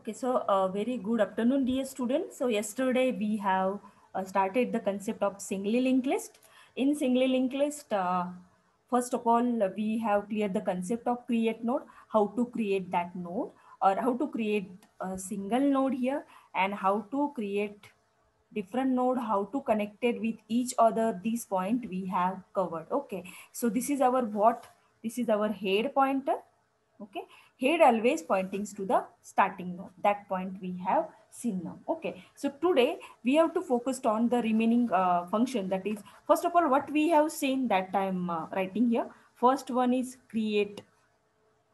Okay, so very good afternoon, dear students. So yesterday we have started the concept of singly linked list. In singly linked list, first of all, we have cleared the concept of create node, how to create that node, or how to create a single node here, and how to create different node, how to connect it with each other. This point we have covered. Okay, so this is our what? This is our head pointer. Okay, head always pointing to the starting node. That point we have seen now. Okay, so today we have to focus on the remaining function. That is, first of all, what we have seen that I'm writing here. First one is create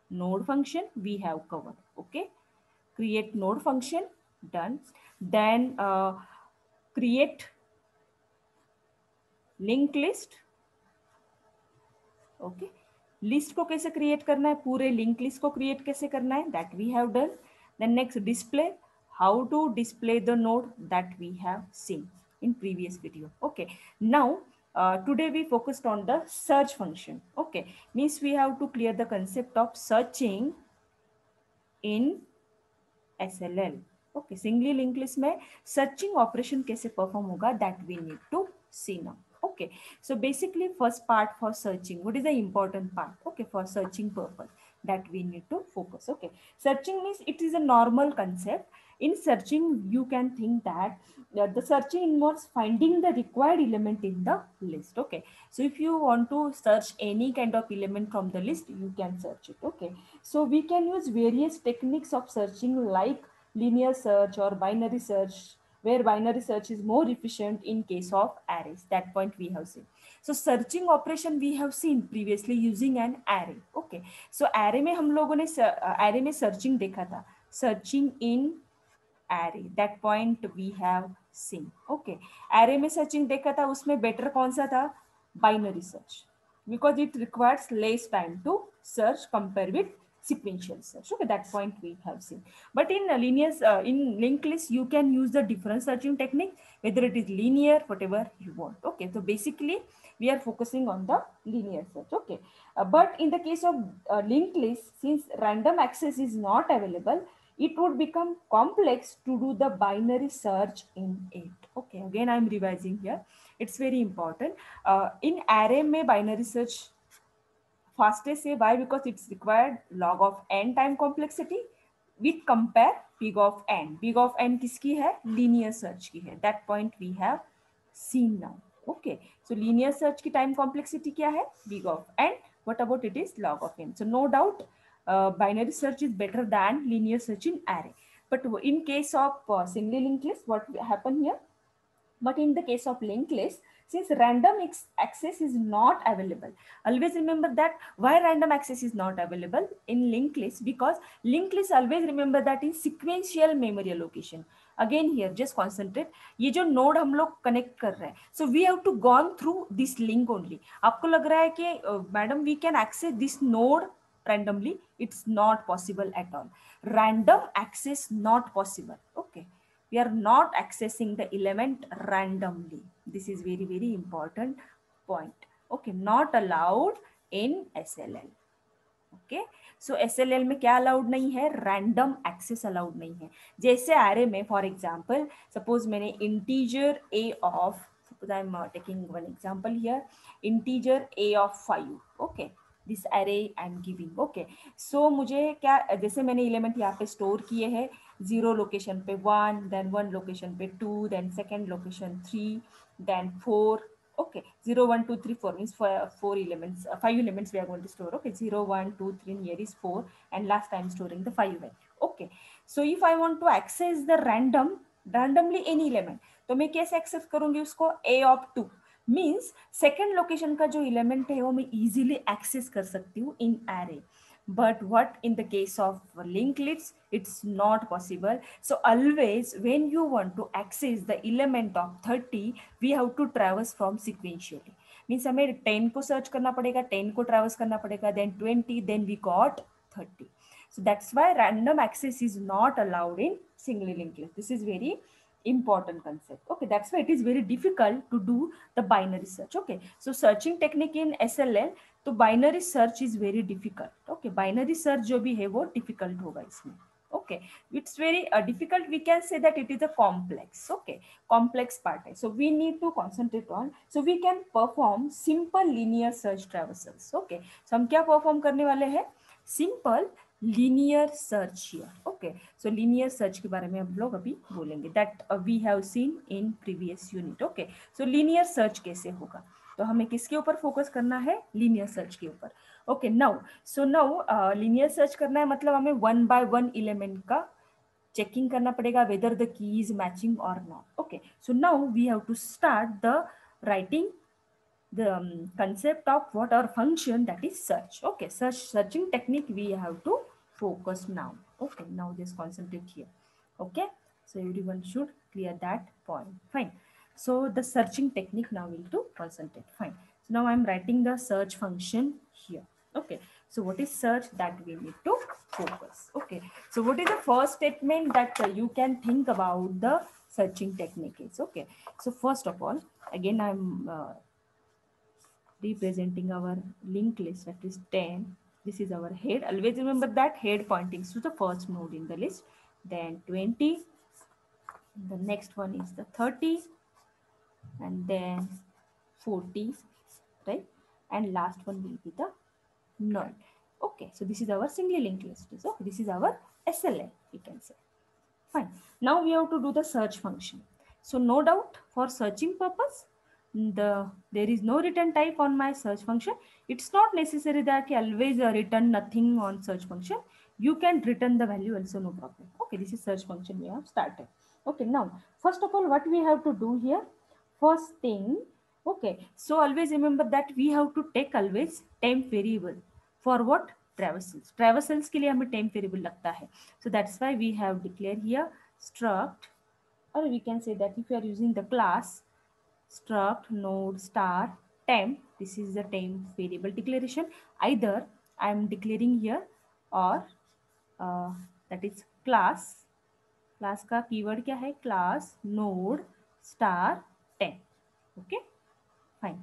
node function, we have covered. Okay, create node function, done. Then create linked list. Okay, list को कैसे create करना है, पूरे link list को create कैसे करना है, that we have done. Then next display, how to display the node, that we have seen in previous video. Okay, now today we focused on the search function. Okay, means we have to clear the concept of searching in SLL. Okay, singly linked list में searching operation कैसे perform होगा, that we need to see now. Okay, so basically first part for searching, what is the important part? Okay, for searching purpose that we need to focus. Okay, searching means it is a normal concept. In searching you can think that the searching involves finding the required element in the list. Okay, so if you want to search any kind of element from the list, you can search it. Okay, so we can use various techniques of searching like linear search or binary search, where binary search is more efficient in case of arrays. That point we have seen. So searching operation we have seen previously using an array. Okay, so array में हम लोगों ने array में searching देखा था, searching in array. That point we have seen. Okay, array में searching देखा था, उसमें better कौन सा था, binary search, because it requires less time to search compared with sequential search. Okay, that point we have seen. But in linear, in linked list, you can use the different searching technique, whether it is linear, whatever you want. Okay, so basically we are focusing on the linear search. Okay, but in the case of linked list, since random access is not available, it would become complex to do the binary search in it. Okay, again I'm revising here, it's very important. In array में binary search fastest है, why? Because it's required log of n time complexity with compare big of n. Big of n किसकी है, linear search की है. That point we have seen now. Okay, so linear search की time complexity क्या है, big of n. What about it is log of n. So no doubt binary search is better than linear search in array. But in case of singly linked list, what happen here? But in the case of linked list, since random access is not available, always remember that why random access is not available in linked list, because linked list always remember that in sequential memory allocation. Again here just concentrate, ये जो node हम लोग connect कर रहे हैं, so we have to gone through this link only. आपको लग रहा है कि madam we can access this node randomly, it's not possible at all. Random access not possible. Okay, we are not accessing the element randomly. This is very, very important point. Okay, not allowed in SLL. Okay, so SLL में क्या allowed नहीं है, random access allowed नहीं है. जैसे array में for example, suppose मैंने integer a of, suppose I am taking one example here, integer a of 5. Okay, this array I am giving. Okay, so मुझे क्या, जैसे मैंने एलिमेंट यहाँ पे स्टोर किए हैं, 0 लोकेशन पे 1, देन 1 लोकेशन पे 2, then second location 3, then 4. Okay, 0 1 2 3 4 means four elements, 5 elements we are going to store. Okay, 0 1 2 3, and here is 4, and last time storing the 5 value. Okay, so if I want to access the randomly any element, तो मैं कैसे access करूंगी उसको, a of 2 means second location का जो element है वो मैं easily access कर सकती हूँ in array. But what in the case of linked lists, it's not possible. So always when you want to access the element of 30, we have to traverse from sequentially. Means हमें 10 को search करना पड़ेगा, 10 को traverse करना पड़ेगा, then 20, then we got 30. So that's why random access is not allowed in singly linked list. This is very important concept. Okay, that's why it is very difficult to do the binary search. Okay, so searching technique in SLL, तो binary search is very difficult. Okay, binary search जो भी है वो difficult होगा इसमें. Okay, it's very difficult. We can say that it is a complex. Okay, complex part hai. So we need to concentrate on, so we can perform simple linear search traversals. Okay, so हम क्या perform करने वाले हैं? Simple linear search here. Okay, so linear search के बारे में हम लोग अभी बोलेंगे, that we have seen in previous unit. Okay, so linear search कैसे होगा, तो हमें किसके ऊपर फोकस करना है? लीनियर सर्च के ऊपर. ओके, नाउ लीनियर सर्च करना है मतलब हमें वन बाय वन एलिमेंट का चेकिंग करना पड़ेगा, whether the key is matching और not. Okay, so now we have to start the writing the concept of what our function, that is search. Okay, searching technique we have to focus now. Okay, now just concentrate here. Okay, so everyone should clear that point. Fine, so the searching technique now will to concentrate. Fine, so now I'm writing the search function here. Okay, so what is search, that we need to focus. Okay, so what is the first statement that you can think about the searching technique is? Okay, so first of all, again I'm representing our linked list, that is 10. This is our head. Always remember that head pointing to the first node in the list. Then 20. The next one is the 30. And then 40. Right? And last one will be the null. Okay. So this is our singly linked list. So this is our SLN, we can say. Fine. Now we have to do the search function. So no doubt, for searching purpose, there is no return type on my search function. It's not necessary that you always return nothing on search function. You can return the value also, no problem. Okay, this is search function we have started. Okay, now first of all, what we have to do here? First thing, okay, so always remember that we have to take always temp variable. For what? Traversals. Traversals के लिए हमें temp variable लगता है. So that's why we have declared here struct, or we can say that if you are using the class struct node star temp, this is the temp variable declaration. Either I am declaring here, or that is class. Class का keyword क्या है? Class node star temp. Okay, fine.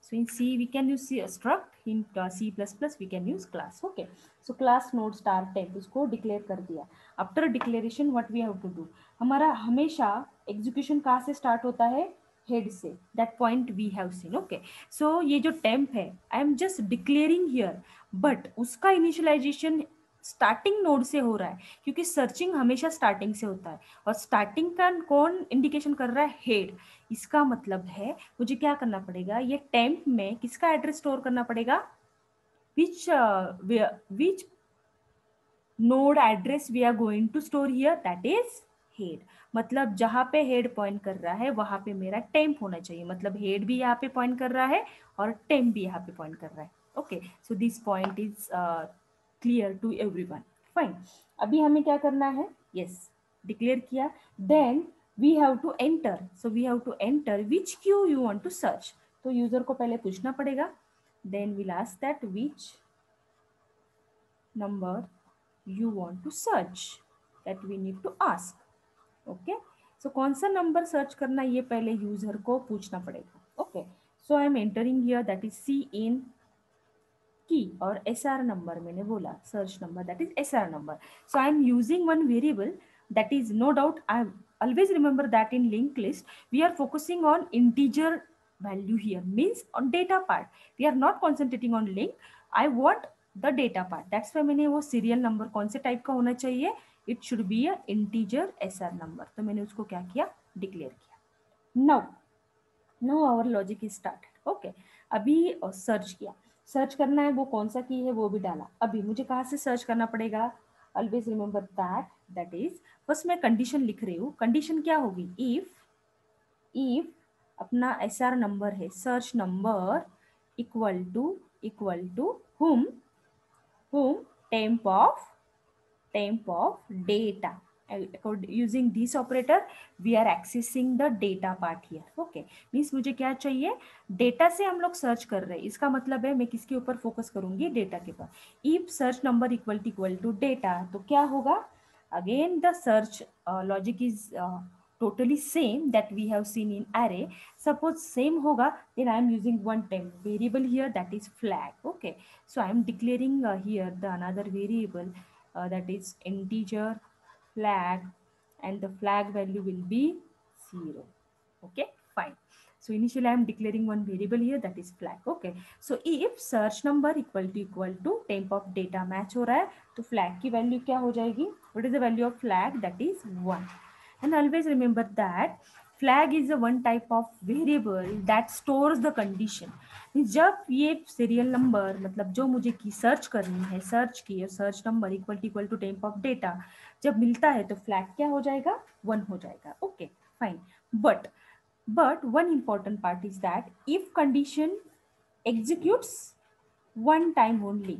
So in C we can use struct, in C++ we can use class. Okay, so class node star temp उसको declare कर दिया. After declaration what we have to do? हमारा हमेशा execution कहाँ से start होता है? Head से. That point we have seen. Okay, so ये जो temp है, I am just declaring here, but उसका initialization स्टार्टिंग नोड से हो रहा है, क्योंकि सर्चिंग हमेशा स्टार्टिंग से होता है, और स्टार्टिंग का कौन इंडिकेशन कर रहा है? हेड. इसका मतलब है मुझे क्या करना पड़ेगा? ये टेम्प में किसका एड्रेस स्टोर करना पड़ेगा? Which node address we are going to store here, that is head. मतलब जहां पे हेड पॉइंट कर रहा है वहां पे मेरा टेम्प होना चाहिए. मतलब हेड भी यहाँ पे पॉइंट कर रहा है और टेम्प भी यहाँ पे पॉइंट कर रहा है. Okay, so this point is clear to everyone. Fine. अभी हमें क्या करना है? यस, डिक्लेयर किया. Then we have to enter. So we have to enter which queue you want to search. तो यूजर को पहले पूछना पड़ेगा. Then will ask that which number you want to search, that we need to ask. Okay, so कौन सा number search करना ये पहले यूजर को पूछना पड़ेगा. Okay, so I am entering here that is cin key, और SR number मैंने बोला, search number that is SR number. So I am using one variable, that is no doubt. I always remember that in linked list we are focusing on integer value here, means on data part. We are not concentrating on link. I want the data part. That's why मैंने वो serial number कौन से type का होना चाहिए? It should be a integer SR number. तो मैंने उसको क्या किया? डिक्लेयर किया. now our logic is started. Okay, अभी सर्च किया. सर्च करना है, वो कौन सा की है वो भी डाला. अभी मुझे कहाँ से सर्च करना पड़ेगा? Always remember that is, first मैं कंडीशन लिख रही हूँ. कंडीशन क्या होगी? इफ अपना SR नंबर है, search number equal to whom temp of data. Using this operator we are accessing the data part here. Okay, means मुझे क्या चाहिए? डेटा से हम लोग सर्च कर रहे हैं. इसका मतलब है मैं किसके ऊपर फोकस करूंगी? डेटा के ऊपर. If search number equal to data, तो क्या होगा? Again the search logic is totally same that we have seen in array. Suppose same hoga, then I am using one temp variable here, that is flag. Okay, so I am declaring here the another variable that is integer flag, and the flag value will be 0. Okay, fine. So initially I am declaring one variable here, that is flag. Okay, so if search number equal to temp of data match हो रहा है तो flag की value क्या हो जाएगी? What is the value of flag? That is 1. And always remember that flag is a one type of variable that stores the condition. जब ये serial number मतलब जो मुझे की सर्च करनी है, सर्च की और search number equal to temp of data जब मिलता है तो फ्लैग क्या हो जाएगा? 1 हो जाएगा. Okay, fine. But one important part is that if condition executes one time only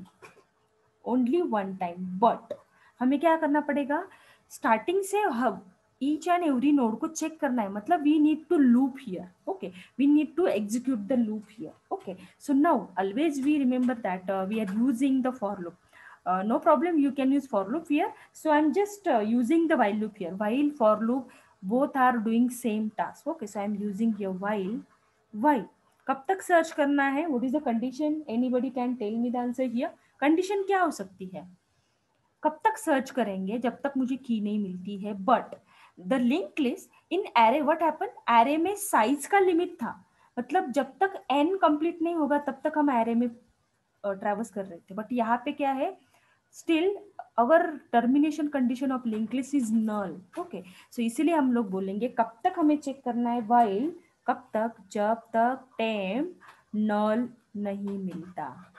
one time, but हमें क्या करना पड़ेगा? स्टार्टिंग से हम each and every node को चेक करना है, मतलब we need to loop here. Okay, we need to execute the loop here. Okay, so now always we remember that we are using the for loop. No problem, you can use for loop here. So I'm just using the while loop here. While for loop both are doing same task. Okay, so I'm using here while कब तक search करना है? What is the condition? Anybody can tell me the answer here. Condition क्या हो सकती है? कब तक सर्च करेंगे? जब तक मुझे की नहीं मिलती है. But the link list in array what happen? Array में साइज का लिमिट था, मतलब जब तक n कंप्लीट नहीं होगा तब तक हम एरे में ट्रैवर्स कर रहे थे. बट यहाँ पे क्या है? Still our termination condition of link list is null. Okay, so इसीलिए हम लोग बोलेंगे कब तक हमें चेक करना है? वाइल, कब तक? जब तक टेम्प नल नहीं मिलता.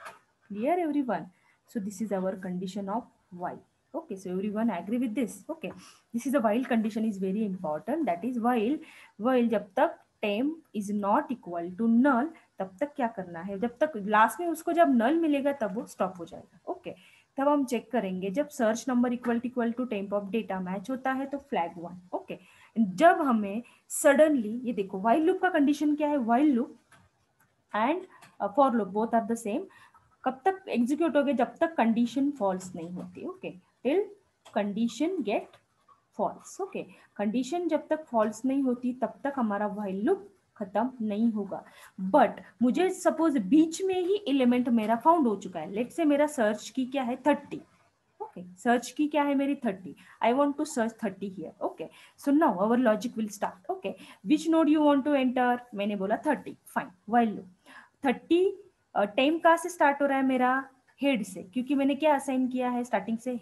Clear everyone? So this is our condition of while. Okay, so everyone agree with this? Okay, this is the while condition is very important. That is while जब तक temp is not equal to null तब तक क्या करना है? जब तक last में उसको जब null मिलेगा तब वो स्टॉप हो जाएगा. ओके, तब हम चेक करेंगे जब search number equal to temp of data match होता है तो फ्लैग 1. ओके, जब हमें सडनली ये देखो while loop का कंडीशन क्या है? while loop and for loop both are the same. कब तक एग्जीक्यूट होगे? जब तक कंडीशन फॉल्स नहीं होती. Okay, till condition get false. Okay, condition जब तक फॉल्स नहीं होती तब तक हमारा व्हाइल लूप खत्म नहीं होगा. बट मुझे सपोज बीच में ही एलिमेंट मेरा फाउंड हो चुका है. लेट से मेरा सर्च की क्या है? 30. ओके, सर्च की क्या है मेरी? 30. I want to search 30 here. Okay, so now our logic will start. Okay, which node you want to enter? मैंने बोला 30. Fine, while loop 30. टाइम कहाँ से स्टार्ट हो रहा है मेरा? हेड से, क्योंकि मैंने क्या असाइन किया है? स्टार्टिंग से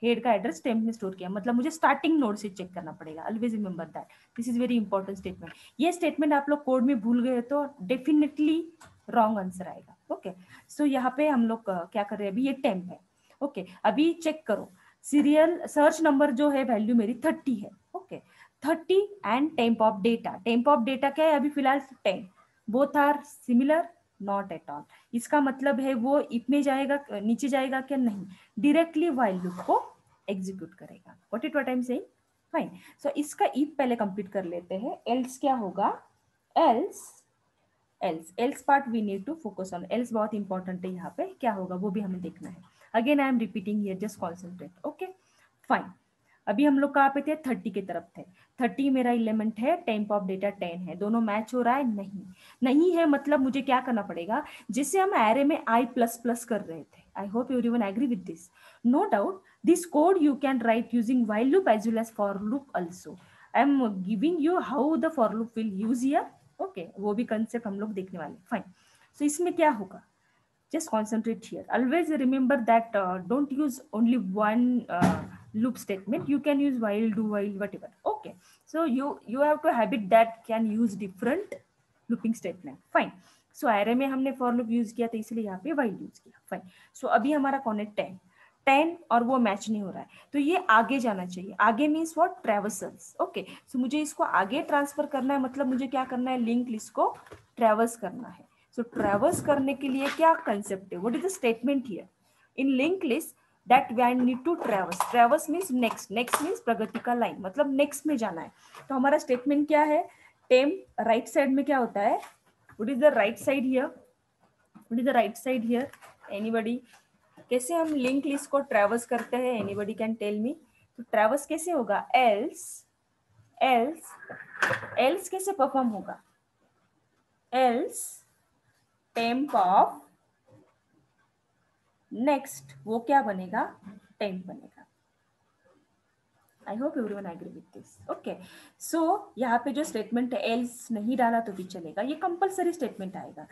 हेड का एड्रेस टेम्प में स्टोर किया, मतलब मुझे स्टार्टिंग नोड से चेक करना पड़ेगा. Always remember that. This is very important statement. ये स्टेटमेंट आप लोग कोड में भूल गए तो डेफिनेटली रॉन्ग आंसर आएगा. ओके, सो यहाँ पे हम लोग क्या कर रहे हैं? अभी ये टेम्प है. ओके, अभी चेक करो. सीरियल सर्च नंबर जो है वैल्यू मेरी 30 है. Okay, 30 and temp of data. Temp of data क्या है? अभी फिलहाल 10. Both are similar? Not at all. इसका मतलब है वो इफ में जाएगा, नीचे जाएगा क्या? नहीं, डायरेक्टली व्हाइल लूप को एग्जीक्यूट करेगा. What it what I am saying? Fine. So इसका इफ पहले कंप्लीट कर लेते हैं. एल्स क्या होगा? Else part we need to focus on. Else बहुत इंपॉर्टेंट है. यहाँ पे क्या होगा वो भी हमें देखना है. Again I am repeating here, just concentrate. Okay, fine. अभी हम लोग कहाँ पे थे? 30 की तरफ थे. 30 मेरा एलिमेंट है, टेम्प ऑफ डेटा 10 है. दोनों मैच हो रहा है? नहीं है. मतलब मुझे क्या करना पड़ेगा? जिससे हम एरे में आई प्लस प्लस कर रहे थे. I hope everyone agree with this. No doubt this code you can write using while loop as well as for loop also. I am giving you how the for loop will use here. Okay, वो भी concept हम लोग देखने वाले. Fine. सो इसमें क्या होगा? just concentrate here. Always remember that don't use only one loop statement. You can use while, do while, whatever. Okay, so you have to habit that can use different looping statement. Fine. So array में हमने for loop use किया था, इसलिए यहाँ पे while use किया. Fine. So अभी हमारा कौन है? 10 और वो मैच नहीं हो रहा है तो ये आगे जाना चाहिए. आगे means what? Traversals. Okay, so मुझे इसको आगे ट्रांसफर करना है, मतलब मुझे क्या करना है? लिंक लिस्ट को ट्रैवर्स करना है. सो ट्रैवर्स करने के लिए क्या कंसेप्ट है? What is the statement here in link list? That we need to traverse. Traverse means next. Next means प्रगति का लाइन, मतलब नेक्स्ट में जाना है. तो हमारा स्टेटमेंट क्या है? टेम्प राइट साइड में क्या होता है? What is the right side here? What is the right side here? Anybody? कैसे हम लिंक लिस्ट को ट्रैवर्स करते हैं? Anybody can tell me. तो ट्रैवर्स कैसे होगा? एल्स कैसे परफॉर्म होगा? एल्स temp of नेक्स्ट वो क्या बनेगा, टेम्प बनेगा। I hope everyone agree with this. Okay, so यहाँ पे जो स्टेटमेंट है एल्स नहीं डाला तो भी चलेगा, ये कंपलसरी स्टेटमेंट आएगा।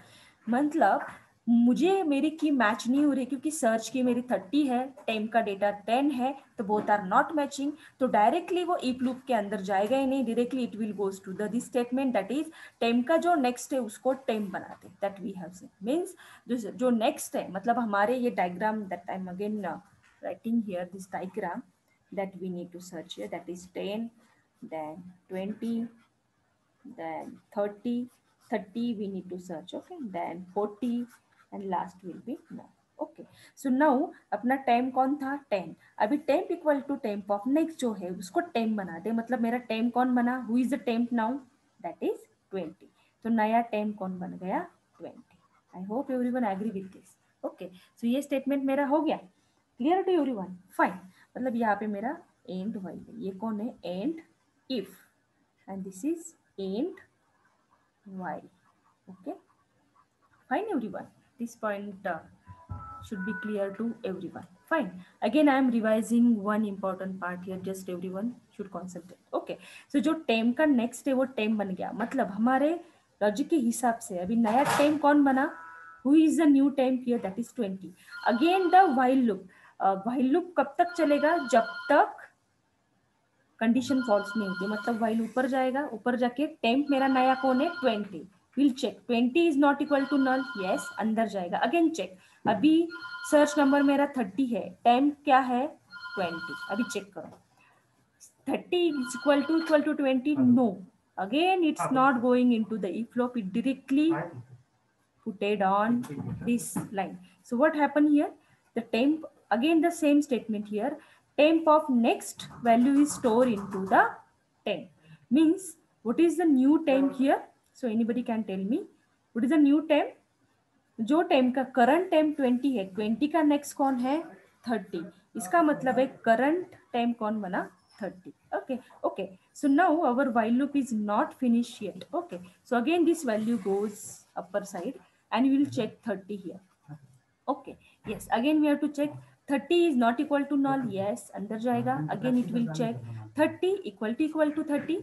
मतलब मुझे मेरी की मैच नहीं हो रही क्योंकि सर्च की मेरी 30 है, टेम का डेटा 10 है, तो बोथ आर नॉट मैचिंग, तो डायरेक्टली वो इफ लूप के अंदर जाएगा ही नहीं, directly it will goes to the this statement, that is temp का जो नेक्स्ट है उसको टेम बनाते, that we have seen. Means जो नेक्स्ट है, मतलब हमारे ये diagram that I am again writing here this diagram that we need to search here, that is 10, then 20, then 30, 30 we need to search, okay, then 40 and last will be now। okay, so now अपना टेम कौन था 10, अभी temp equal to temp of next जो है उसको temp बना दे, मतलब मेरा टेम्प कौन बना, who is the temp now, that is 20, तो नया टेम्प कौन बन गया 20। I hope everyone agree with this. Okay, so ये स्टेटमेंट मेरा हो गया, क्लियर टू एवरीवन, फाइन। मतलब यहाँ पे मेरा एंड वाइल, ये कौन है and if, and this is and while. Okay, fine everyone, this point should be clear to everyone, fine। again I am revising one important part here, just everyone should concentrate। okay, so जो टेम का next है वो टेम बन गया, मतलब हमारे logic के हिसाब से अभी नया टेम कौन बना, who is the new time here, that is 20। again the while loop, while loop कब तक चलेगा, जब तक कंडीशन फॉल्स नहीं होती, मतलब वाइल ऊपर जाएगा, ऊपर जाके टेम्प मेरा नया कौन है 20, will check 20 is not equal to null, yes, अंदर जाएगा, अगेन चेक, अभी सर्च नंबर मेरा 30 है, टेम्प क्या है 20, अभी चेक करो 30 is equal to 20, no, again it's not going into the if loop, it directly put on this line। so what happened here, the temp, again the same statement here, temp of next value is stored into the temp, means what is the new temp here, so anybody can tell me what is the new temp, जो टेम का current टेम 20 है, 20 का next कौन है 30, इसका मतलब है current टेम कौन बना 30। okay, okay, so now our while loop is not finished yet। okay, so again this value goes upper side and we will check 30 here। okay, yes, again we have to check 30 is not equal to null, yes, अंदर जाएगा, again it will check 30 equal to 30,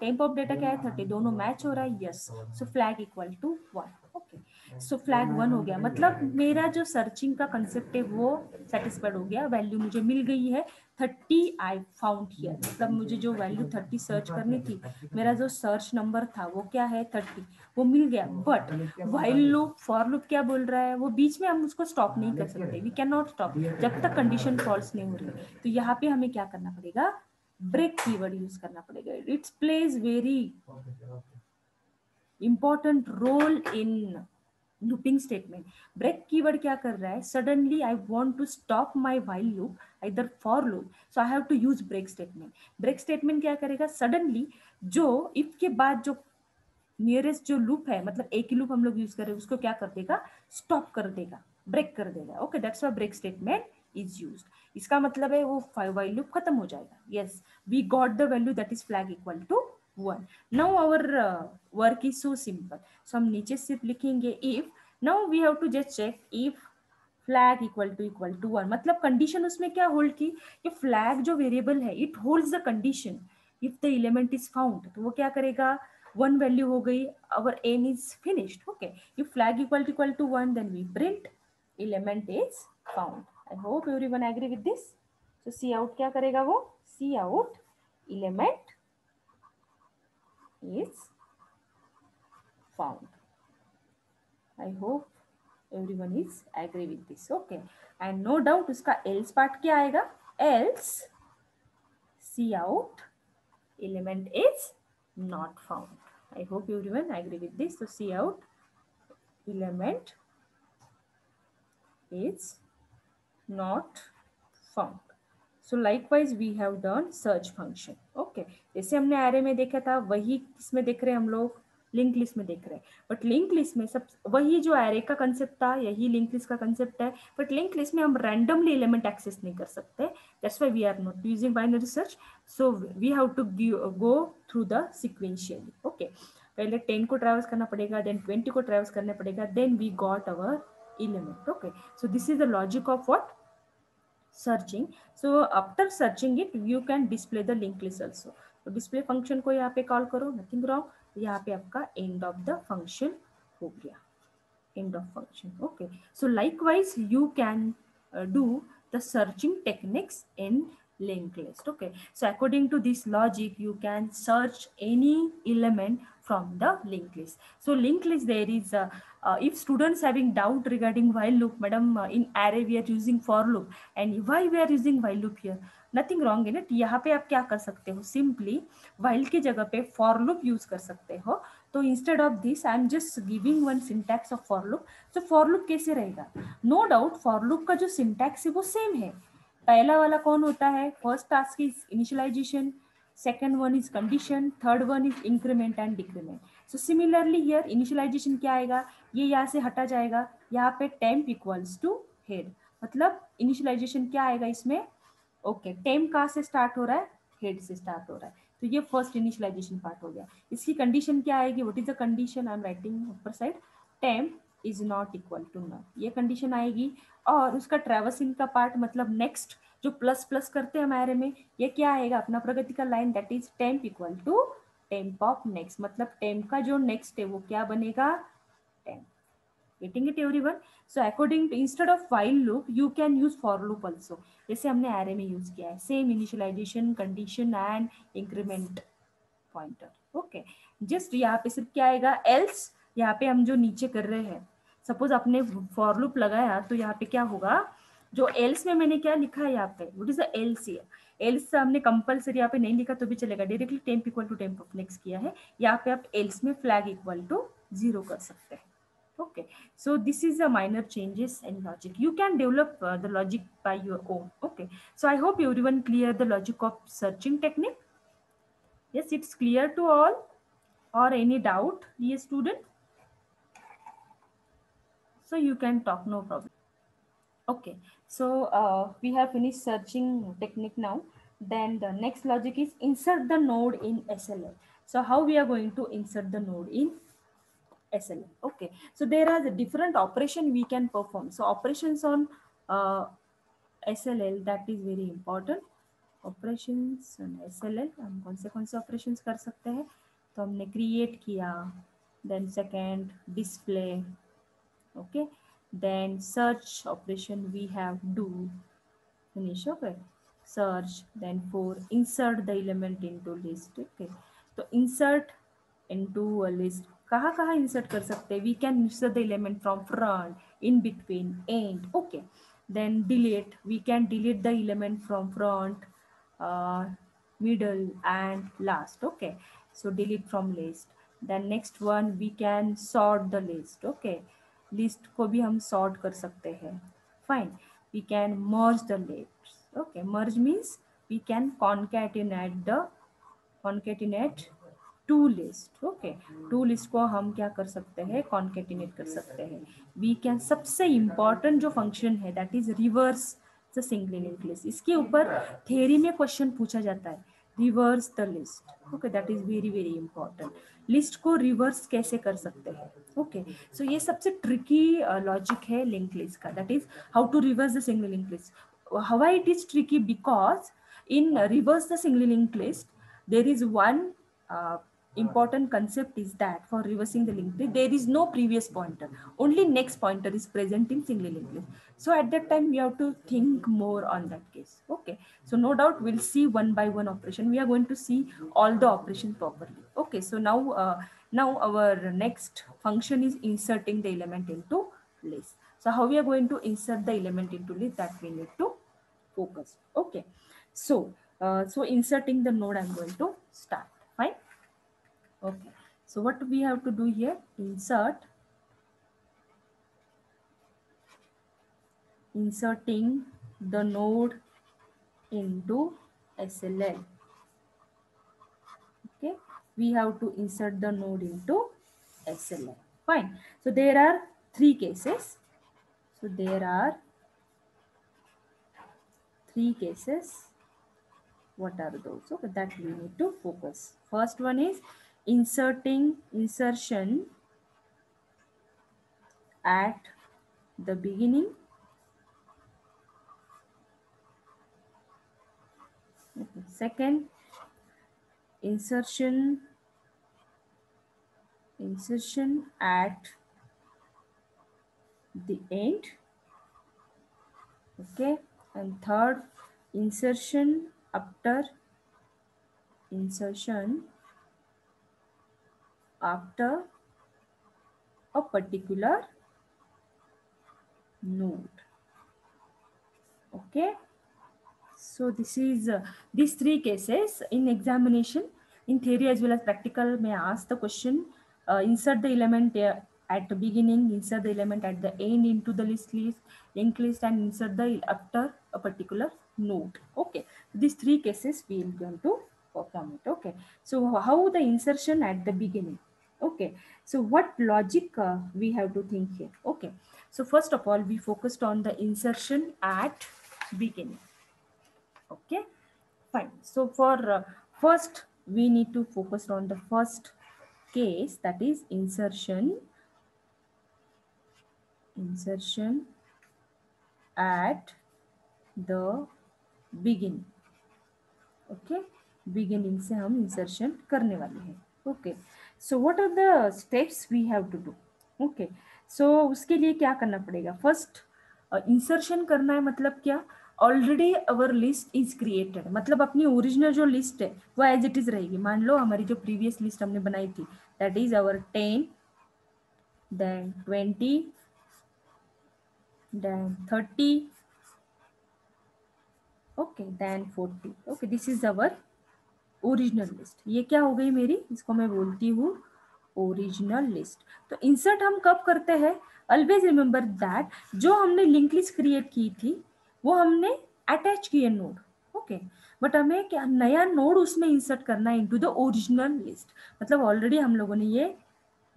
temp of data क्या है 30, दोनों match हो रहा है, yes, so flag equal to 1। okay, so flag 1 हो गया, मतलब मेरा जो सर्चिंग का कंसेप्ट है वो सेटिस्फाइड हो गया, वैल्यू मुझे मिल गई है 30 आई फाउंड हियर, मतलब मुझे जो वैल्यू 30 सर्च करनी थी, मेरा जो सर्च नंबर था वो क्या है 30, वो मिल गया। But while loop for loop क्या बोल रहा है, वो बीच में हम उसको स्टॉप नहीं कर सकते, वी कैन नॉट स्टॉप जब तक कंडीशन फॉल्स नहीं हो रही। तो यहाँ पे हमें क्या करना पड़ेगा, ब्रेक कीवर्ड यूज करना पड़ेगा, it's plays very important role in looping statement. Break keyword क्या कर रहा है, suddenly I want to stop my while loop either for loop, so I have to use break statement. Break statement क्या करेगा, suddenly जो if के बाद जो नियरेस्ट जो लूप है, मतलब एक ही लूप हम लोग यूज कर रहे हैं, उसको क्या कर देगा, स्टॉप कर देगा, ब्रेक कर देगा। Okay, that's why break statement is used. इसका मतलब है वो व्हाइल लूप खत्म हो जाएगा। Yes, we got the value that is flag equal to 1। Now our work is so simple, so हम नीचे सिर्फ लिखेंगे if, now we have to just check if flag equal to 1, मतलब कंडीशन उसमें क्या होल्ड की, ये फ्लैग जो वेरिएबल है it holds the condition if the element is found, तो वो क्या करेगा, 1 वैल्यू हो गई, our aim is finished। okay, if flag equal to 1 then we print element is found। I hope everyone agree with this। so see out क्या करेगा वो, see out element is found। I hope everyone is agree with this। okay, and no doubt उसका else part क्या आएगा, else see out element is not found। I hope everyone agree with this। so see out element is not found। so likewise we have done search function। okay, जैसे हमने array में देखा था वही किसमें देख रहे हैं हम लोग, लिंक लिस्ट में देख रहे हैं, बट लिंक लिस्ट में सब वही जो array का कंसेप्ट था यही लिंक लिस्ट का कंसेप्ट है, बट लिंक लिस्ट में हम रैंडमली एलिमेंट एक्सेस नहीं कर सकते, that's why we are not using binary search, so we have to go through the sequentially. Okay, पहले 10 को ट्रैवर्स करना पड़ेगा, देन 20 को ट्रैवर्स करना पड़ेगा, then we got our element. Okay, so this is the logic of what? Searching. So after searching it, you can display the linked list also. तो display function को यहाँ पे call करो, nothing wrong. यहाँ पे आपका end of the function हो गया, end of function. Okay, so likewise you can do the searching techniques in linked list. Okay, so according to this logic, you can search any element from the linked list. So linked list, there is if students having doubt regarding while loop, madam, in array we are using for loop, and why we are using while loop here, nothing wrong in it. यहाँ पे आप क्या कर सकते हो, simply while की जगह पे for loop यूज कर सकते हो. तो instead of this I am just giving one syntax of for loop. तो फॉर लूप कैसे रहेगा? नो डाउट फॉर लूप का जो सिंटैक्स है वो सेम है. पहला वाला कौन होता है? First task is initialization, second one is condition, third one is increment and decrement. So similarly here initialization क्या आएगा, ये यहाँ से हटा जाएगा, यहाँ पे temp equals to head. मतलब initialization क्या आएगा इसमें? ओके, temp कहाँ से स्टार्ट हो रहा है? हेड से स्टार्ट हो रहा है. तो ये फर्स्ट इनिशियलाइजेशन पार्ट हो गया. इसकी कंडीशन क्या आएगी? What is the condition? I am writing upper side, temp is not equal to null. ये कंडीशन आएगी. और उसका ट्रैवर्सिंग का पार्ट मतलब नेक्स्ट जो प्लस प्लस करते हैं हमारे में, ये क्या आएगा? अपना प्रगति का line, that is temp equal to temp of next. मतलब temp का जो नेक्स्ट है वो क्या बनेगा? temp. Getting it everyone? So according to, instead of while loop you can use for loop also, जैसे हमने array में यूज किया है. Same initialization, condition and increment pointer. Okay, just यहाँ पे सिर्फ क्या आएगा? एल्स. यहाँ पे हम जो नीचे कर रहे हैं, सपोज आपने फॉर लूप लगाया तो यहाँ पे क्या होगा? जो एल्स में मैंने क्या लिखा है यहाँ पे, what is the else here? Else हमने कंपलसरी यहाँ पे नहीं लिखा तो भी चलेगा, directly temp equal to temp of next किया है. यहाँ पे आप एल्स में फ्लैग इक्वल टू 0 कर सकते हैं. Okay, so this is a minor changes in logic. You can develop the logic by your own. Okay, so I hope everyone clear the logic of searching technique. Yes, it's clear to all, or any doubt, dear student? So you can talk, no problem. Okay, so we have finished searching technique now. Then the next logic is insert the node in SLL. So how we are going to insert the node in SLL? Okay, so there are the different operation we can perform. So operations on SLL, that is very important. Operations on SLL, हम कौन से operations कर सकते हैं? तो हमने create किया, then second display, okay, then search operation we have do, finish. Okay, search, then for insert the element into list. Okay, तो insert into a list कहाँ कहाँ insert कर सकते हैं? We can insert the element from front, in between, end. Okay, then delete, we can delete the element from front, middle and last. Okay, so delete from list. Then next one we can sort the list. Okay, list को भी हम sort कर सकते हैं. Fine, we can merge the lists. Okay, merge means we can concatenate two list. Okay, two list को हम क्या कर सकते हैं? कॉन्केटिनेट कर सकते हैं. वी कैन, सबसे इंपॉर्टेंट जो फंक्शन है that is reverse the single linked list. इसके ऊपर थ्योरी में क्वेश्चन पूछा जाता है, reverse the list. Okay, that is very very important. List को रिवर्स कैसे कर सकते हैं? ओके, सो ये सबसे ट्रिकी लॉजिक है लिंक्ड लिस्ट का, that is how to reverse the single linked list. How it is tricky? Because in reverse the single linked list there is one important concept, is that for reversing the linked list there is no previous pointer, only next pointer is present in single linked list. So at that time we have to think more on that case. Okay, so no doubt we'll see one by one operation. We are going to see all the operations properly. Okay, so now our next function is inserting the element into list. So how we are going to insert the element into list, that we need to focus. Okay, so so inserting the node I'm going to start. Fine. Okay, so what we have to do here? Inserting the node into SLL. Okay, we have to insert the node into SLL. Fine. So there are three cases. So there are three cases. What are those? Okay, that we need to focus. First one is insertion at the beginning. Okay. Second, insertion at the end. Okay. And third, insertion after a particular node. Okay. So this is these three cases in examination, in theory as well as practical. May ask the question: insert the element at the beginning, insert the element at the end into the linked list, and insert the after a particular node. Okay, these three cases we are going to perform it. Okay, so how the insertion at the beginning? Okay, so what logic we have to think here? Okay, so first of all, we focused on the insertion at beginning. Okay, fine. So for first we need to focus on the first case, that is insertion at the beginning. Okay, beginning से हम insertion करने वाले हैं. Okay, so what are the steps we have to do? Okay, so उसके लिए क्या करना पड़ेगा? फर्स्ट इंसर्शन करना है, मतलब क्या? Already our list is created, मतलब अपनी ओरिजिनल जो लिस्ट है वो एज इट इज रहेगी. मान लो हमारी जो प्रीवियस लिस्ट हमने बनाई थी, that is our 10, then 20, then 30, okay, then 40. Okay, this is our original list. ये क्या हो गई मेरी? इसको मैं बोलती हूँ ओरिजिनल लिस्ट. तो इंसर्ट हम कब करते हैं? ऑलवेज रिमेंबर दैट जो हमने लिंक लिस्ट क्रिएट की थी वो हमने अटैच किए नोड. ओके, बट हमें क्या नया नोड उसमें इंसर्ट करना है इनटू द ओरिजिनल लिस्ट. मतलब ऑलरेडी हम लोगों ने ये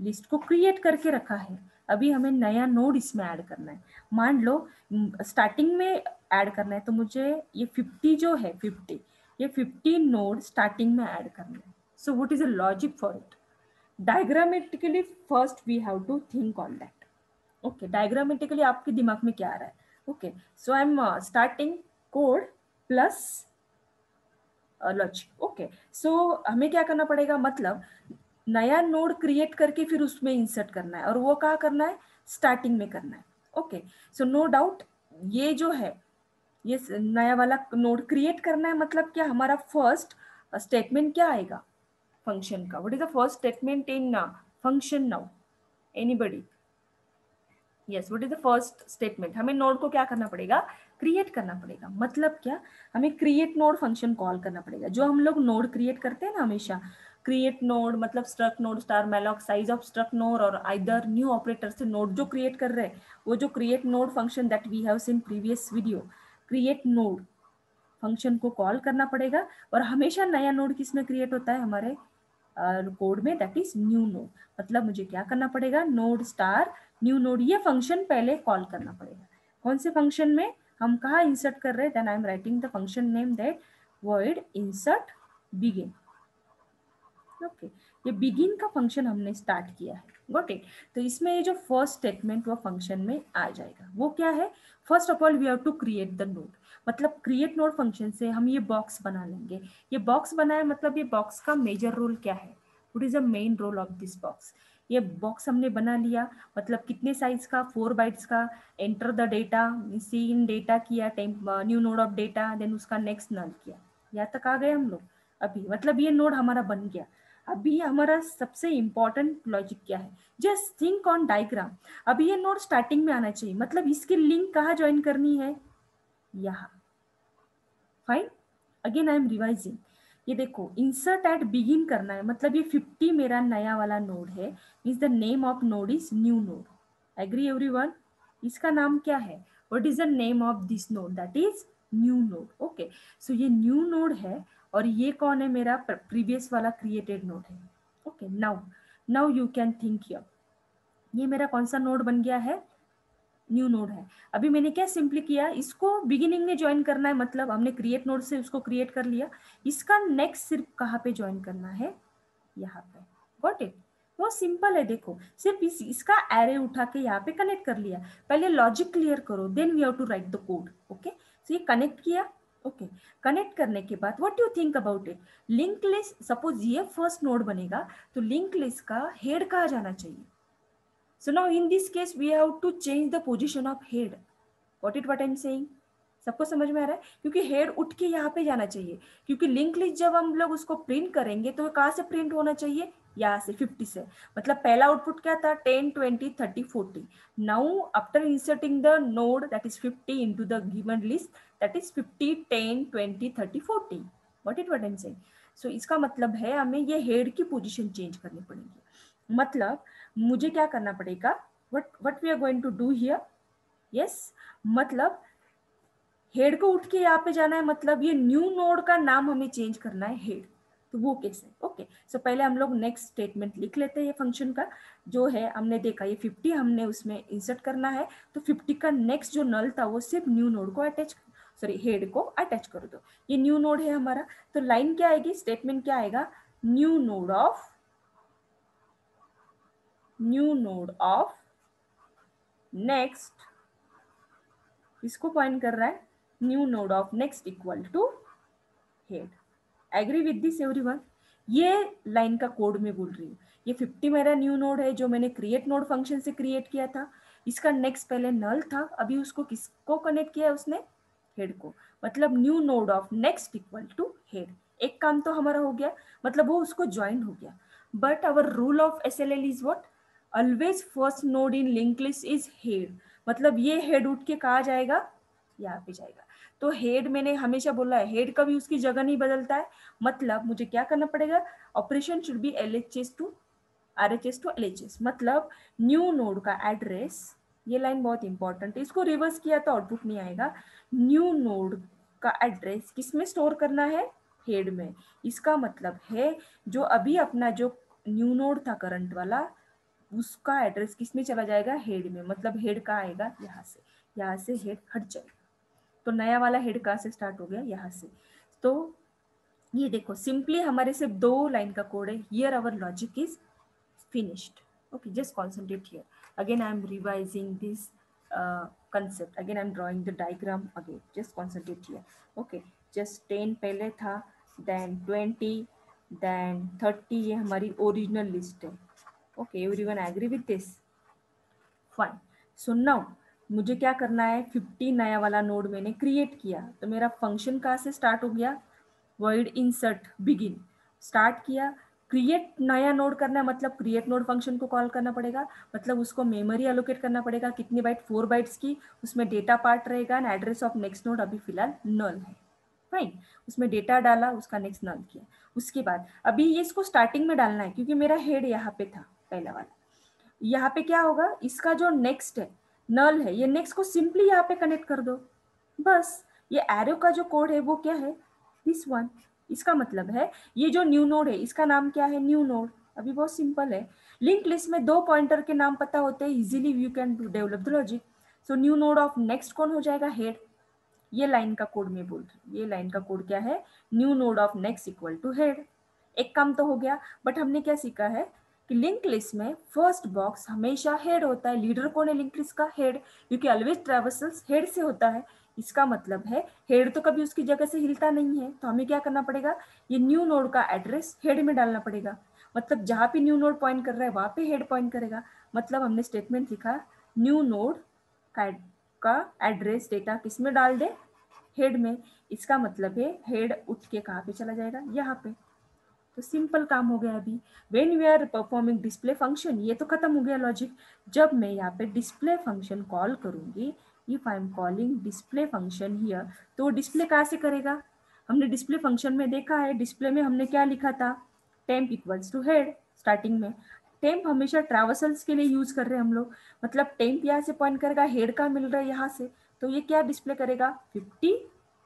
लिस्ट को क्रिएट करके रखा है, अभी हमें नया नोड इसमें ऐड करना है. मान लो स्टार्टिंग में ऐड करना है, तो मुझे ये 50 जो है 50, ये 50 नोड स्टार्टिंग में ऐड करना है. So what is the logic for it? Diagrammatically first we have to think on that. Okay, diagrammatically आपके दिमाग में क्या आ रहा है? Okay, so I am starting code plus logic. Okay, so हमें क्या करना पड़ेगा? मतलब नया नोड क्रिएट करके फिर उसमें इंसर्ट करना है, और वो कहाँ करना है? स्टार्टिंग में करना है. ओके, सो नो डाउट ये जो है ये नया वाला नोड क्रिएट करना है. मतलब क्या? हमारा फर्स्ट स्टेटमेंट क्या आएगा? फंक्शन का. What is the first statement in function now? Anybody? Yes, what is the first statement? हमें नोड को क्या करना पड़ेगा? क्रिएट करना पड़ेगा. मतलब क्या? हमें क्रिएट नोड फंक्शन कॉल करना पड़ेगा. जो हम लोग नोड क्रिएट करते हैं ना हमेशा, क्रिएट नोड मतलब struct node star malloc size of struct node और आइदर न्यू ऑपरेटर से नोड जो क्रिएट कर रहे हैं, वो जो create node function that we have seen previous video, create node function को कॉल करना पड़ेगा. और हमेशा नया नोड किसमें क्रिएट होता है? हमारे कोड में, दैट इज न्यू नोड. मतलब मुझे क्या करना पड़ेगा? नोड स्टार न्यू नोड, ये फंक्शन पहले कॉल करना पड़ेगा. कौन से फंक्शन में? हम कहाँ इंसर्ट कर रहे हैं? Then I am writing the function name that void insert begin. ओके, ये बिगिन का फंक्शन हमने स्टार्ट किया है. Got it? तो इसमें ये जो फर्स्ट स्टेटमेंट वो फंक्शन में आ जाएगा. वो क्या है? First of all we have to create the node. मतलब क्रिएट नोड फंक्शन से हम ये बॉक्स बना लेंगे. ये बॉक्स बनाए, मतलब ये बॉक्स का मेजर रोल क्या है? What is the main role of this box? ये बॉक्स हमने बना लिया, मतलब कितने साइज का? 4 बाइट्स का. Enter the data, cin data किया, new node of data, then उसका नेक्स्ट नल किया. यहाँ तक आ गए हम लोग अभी. मतलब ये नोड हमारा बन गया. अभी हमारा सबसे इंपॉर्टेंट लॉजिक क्या है? Just think on diagram. अभी ये नोड स्टार्टिंग में आना चाहिए, मतलब इसकी लिंक कहाँ ज्वाइन करनी है? यहाँ. Fine, again I am revising. ये देखो, इंसर्ट एट बिगिन करना है, मतलब ये 50 मेरा नया वाला नोड है. Means the name of node is new node. Agree everyone? इसका नाम क्या है? What is the name of this node? That is new node. Okay, so ये न्यू नोड है, और ये कौन है? मेरा प्रीवियस वाला क्रिएटेड नोड है. Okay, now you can think here. ये मेरा कौन सा नोड बन गया है? न्यू नोड है. अभी मैंने क्या सिंपली किया, इसको बिगिनिंग में ज्वाइन करना है, मतलब हमने क्रिएट नोड से उसको क्रिएट कर लिया. इसका नेक्स्ट सिर्फ कहाँ पे ज्वाइन करना है? यहाँ पे. Got it? बहुत सिंपल है, देखो सिर्फ इसका एरे उठा के यहाँ पे कनेक्ट कर लिया। पहले लॉजिक क्लियर करो, then we have to write the code. Okay, so ये कनेक्ट किया। ओके, कनेक्ट करने के बाद what you think about it, link list, suppose ये फर्स्ट नोड बनेगा तो लिंक लिस्ट का हेड कहाँ जाना चाहिए? So now in this case we have to change the position of head. What I am saying, सबको समझ में आ रहा है? क्योंकि हेड उठ के यहाँ पे जाना चाहिए, क्योंकि लिंक लिस्ट जब हम लोग उसको प्रिंट करेंगे तो कहाँ से प्रिंट होना चाहिए? यहाँ से 50 से। मतलब पहला आउटपुट क्या था? 10, 20, 30, 40। Now after inserting the node that is 50 into the given list, that is 50, 10, 20, 30, 40। What I am saying? So इसका मतलब है हमें ये हेड की पोजीशन चेंज करनी पड़ेगी। मतलब मुझे क्या करना पड़ेगा? What we are going to do here, yes, मतलब हेड को उठ के यहाँ पे जाना है, मतलब ये न्यू नोड का नाम हमें चेंज करना है हेड। तो वो कैसे? ओके, सो पहले हम लोग नेक्स्ट स्टेटमेंट लिख लेते हैं। ये फंक्शन का जो है हमने देखा, ये 50 हमने उसमें इंसर्ट करना है, तो 50 का नेक्स्ट जो नल था वो सिर्फ न्यू नोड को अटैच, सॉरी हेड को अटैच कर दो। ये न्यू नोड है हमारा, तो लाइन क्या आएगी, स्टेटमेंट क्या आएगा? न्यू नोड ऑफ नेक्स्ट, इसको पॉइंट कर रहा है, new node of next equal to head. Agree with this everyone? ये लाइन का कोड में बोल रही हूँ। ये 50 मेरा न्यू नोड है जो मैंने क्रिएट नोड फंक्शन से क्रिएट किया था। इसका नेक्स्ट पहले नल था, अभी उसको किसको कनेक्ट किया है उसने? हेड को। मतलब new node of next equal to head. एक काम तो हमारा हो गया, मतलब वो उसको ज्वाइन हो गया। But our rule of SLL is what? Always first node in link list is head. मतलब ये हेड उठ के कहाँ जाएगा? यहाँ पे जाएगा। तो हेड मैंने हमेशा बोला है, हेड कभी उसकी जगह नहीं बदलता है। मतलब मुझे क्या करना पड़ेगा? Operation should be LHS to RHS to LHS। मतलब न्यू नोड का एड्रेस, ये लाइन बहुत इंपॉर्टेंट है, इसको रिवर्स किया तो आउटपुट नहीं आएगा। न्यू नोड का एड्रेस किस में स्टोर करना है? हेड में। इसका मतलब है जो अभी अपना जो न्यू नोड था करंट वाला, उसका एड्रेस किस में चला जाएगा? हेड में। मतलब हेड का आएगा यहाँ से हेड हट जाएगा। तो नया वाला हेड कहाँ से स्टार्ट हो गया? यहाँ से। तो ये देखो सिंपली हमारे सिर्फ 2 लाइन का कोड है। Here our logic is finished. Okay, just concentrate here. Again I am revising this concept. Again I am drawing the diagram again. Just concentrate here. Okay, just 10 पहले था, then 20, then 30, ये हमारी original list है। Okay, everyone agree with this? Fine. So now मुझे क्या करना है? 50 नया वाला नोड मैंने क्रिएट किया, तो मेरा फंक्शन कहाँ से स्टार्ट हो गया? void insert begin स्टार्ट किया। क्रिएट नया नोड करना है, मतलब क्रिएट नोड फंक्शन को कॉल करना पड़ेगा। मतलब उसको मेमोरी एलोकेट करना पड़ेगा, कितनी बाइट? 4 बाइट्स की। उसमें डेटा पार्ट रहेगा and address of next node अभी फिलहाल नल है। फाइन, उसमें डेटा डाला, उसका नेक्स्ट नल किया। उसके बाद अभी ये इसको स्टार्टिंग में डालना है, क्योंकि मेरा हेड यहाँ पे था पहला वाला। यहाँ पे क्या होगा? इसका जो नेक्स्ट है नल है, ये नेक्स्ट को सिंपली यहाँ पे कनेक्ट कर दो बस। ये एरो का जो कोड है वो क्या है? This one. इसका मतलब है ये जो न्यू नोड है इसका नाम क्या है? New node. अभी बहुत सिंपल है, लिंक लिस्ट में 2 पॉइंटर के नाम पता होते हैं, easily you can develop the logic. So new node of next कौन हो जाएगा? हेड। ये लाइन का कोड में बोल रही हूँ, ये लाइन का कोड क्या है? New node of next equal to head. एक काम तो हो गया, बट हमने क्या सीखा है कि लिंक लिस्ट में फर्स्ट बॉक्स हमेशा हेड होता है। लीडर कौन है लिंक लिस्ट का? हेड, क्योंकि ऑलवेज ट्रैवर्सल्स हेड से होता है। इसका मतलब है हेड तो कभी उसकी जगह से हिलता नहीं है, तो हमें क्या करना पड़ेगा? ये न्यू नोड का एड्रेस हेड में डालना पड़ेगा। मतलब जहाँ पे न्यू नोड पॉइंट कर रहा है वहाँ पे हेड पॉइंट करेगा। मतलब हमने स्टेटमेंट लिखा, न्यू नोड का एड्रेस डेटा किस में डाल दे? हेड में। इसका मतलब है हेड उठ के कहाँ पे चला जाएगा? यहाँ पे। तो सिंपल काम हो गया। अभी when we are performing display function, ये तो खत्म हो गया लॉजिक। जब मैं यहाँ पे डिस्प्ले फंक्शन कॉल करूंगी, if I am calling display function here, तो डिस्प्ले कहाँ से करेगा? हमने डिस्प्ले फंक्शन में देखा है, डिस्प्ले में हमने क्या लिखा था? Temp equals to head starting में। टेम्प हमेशा ट्रैवर्सल्स के लिए यूज कर रहे हैं हम लोग। मतलब टेम्प यहाँ से पॉइंट करेगा, हेड का मिल रहा है यहाँ से, तो ये क्या डिस्प्ले करेगा? 50,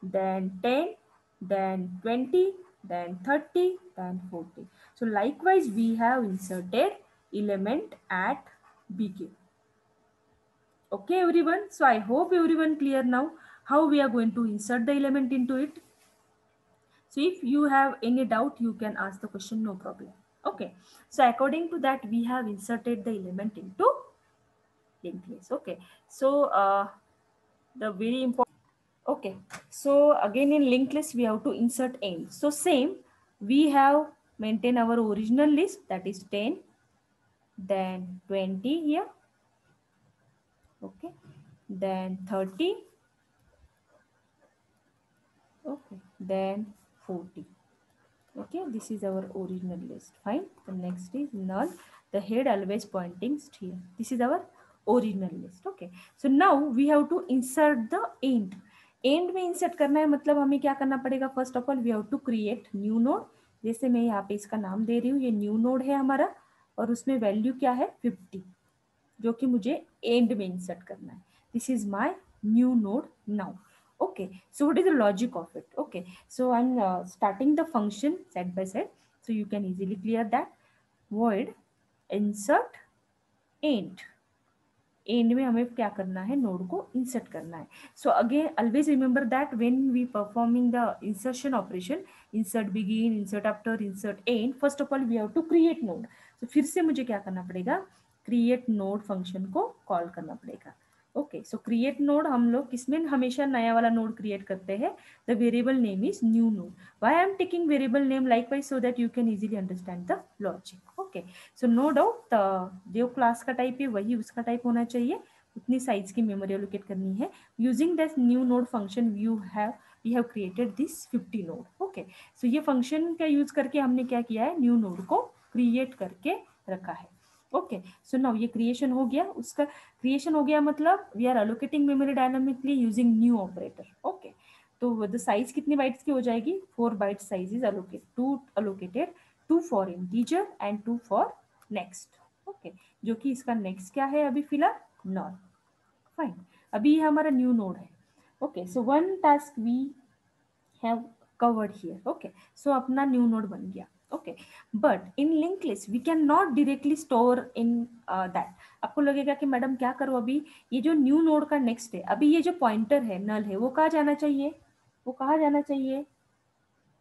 then 10, then 20, then 30, then 40. So likewise we have inserted element at begin. Okay everyone, so I hope everyone clear now how we are going to insert the element into it. So if you have any doubt, you can ask the question, no problem. Okay, so according to that, we have inserted the element into linked list. Okay, so the very important. Okay, so again in linked list we have to insert end. So same, we have maintained our original list, that is 10, then 20 here. Okay, then 30. Okay, then 40. Okay, this is our original list. Fine. The next is null. The head always pointing here. This is our original list. Okay, so now we have to insert the end. End में insert करना है, मतलब हमें क्या करना पड़ेगा? First of all we have to create new node. जैसे मैं यहाँ पे इसका नाम दे रही हूँ, ये न्यू नोड है हमारा, और उसमें वैल्यू क्या है? 50, जो कि मुझे एंड में इंसर्ट करना है. This is my new node now. Okay, so what is the logic of it? Okay, so I'm starting the function set by set, so you can easily clear that. Void insert end. End में हमें क्या करना है? Node को insert करना है. So again always remember that when we performing the insertion operation, insert begin, insert after, insert end, first of all we have to create node. तो फिर से मुझे क्या करना पड़ेगा? क्रिएट नोड फंक्शन को कॉल करना पड़ेगा. ओके, सो क्रिएट नोड हम लोग किसमें हमेशा नया वाला नोड क्रिएट करते हैं? The variable name is new node. Why I am taking variable name likewise? So that you can easily understand the logic. Okay, so no doubt जो क्लास का टाइप है वही उसका टाइप होना चाहिए, उतनी साइज की मेमोरी एलोकेट करनी है. Using this new node function we have created this 50 node. Okay, so ये फंक्शन का यूज करके हमने क्या किया है? न्यू नोड को क्रिएट करके रखा है. ओके, सो नाउ ये क्रिएशन हो गया. उसका क्रिएशन हो गया मतलब we are allocating memory dynamically using new operator. Okay, तो द साइज कितनी बाइट्स की हो जाएगी? 4 byte size is allocated, 2 for integer and 2 for next. Okay, जो कि इसका नेक्स्ट क्या है अभी फिलहाल? नॉन. फाइन, अभी ये हमारा न्यू नोड है. Okay, so one task we have covered here. Okay, so अपना न्यू नोड बन गया. Okay, but in link list we can not directly store in that. आपको लगेगा कि मैडम क्या करो, अभी ये जो न्यू नोड का नेक्स्ट है, अभी ये जो पॉइंटर है नल है, वो कहाँ जाना चाहिए? वो कहाँ जाना चाहिए?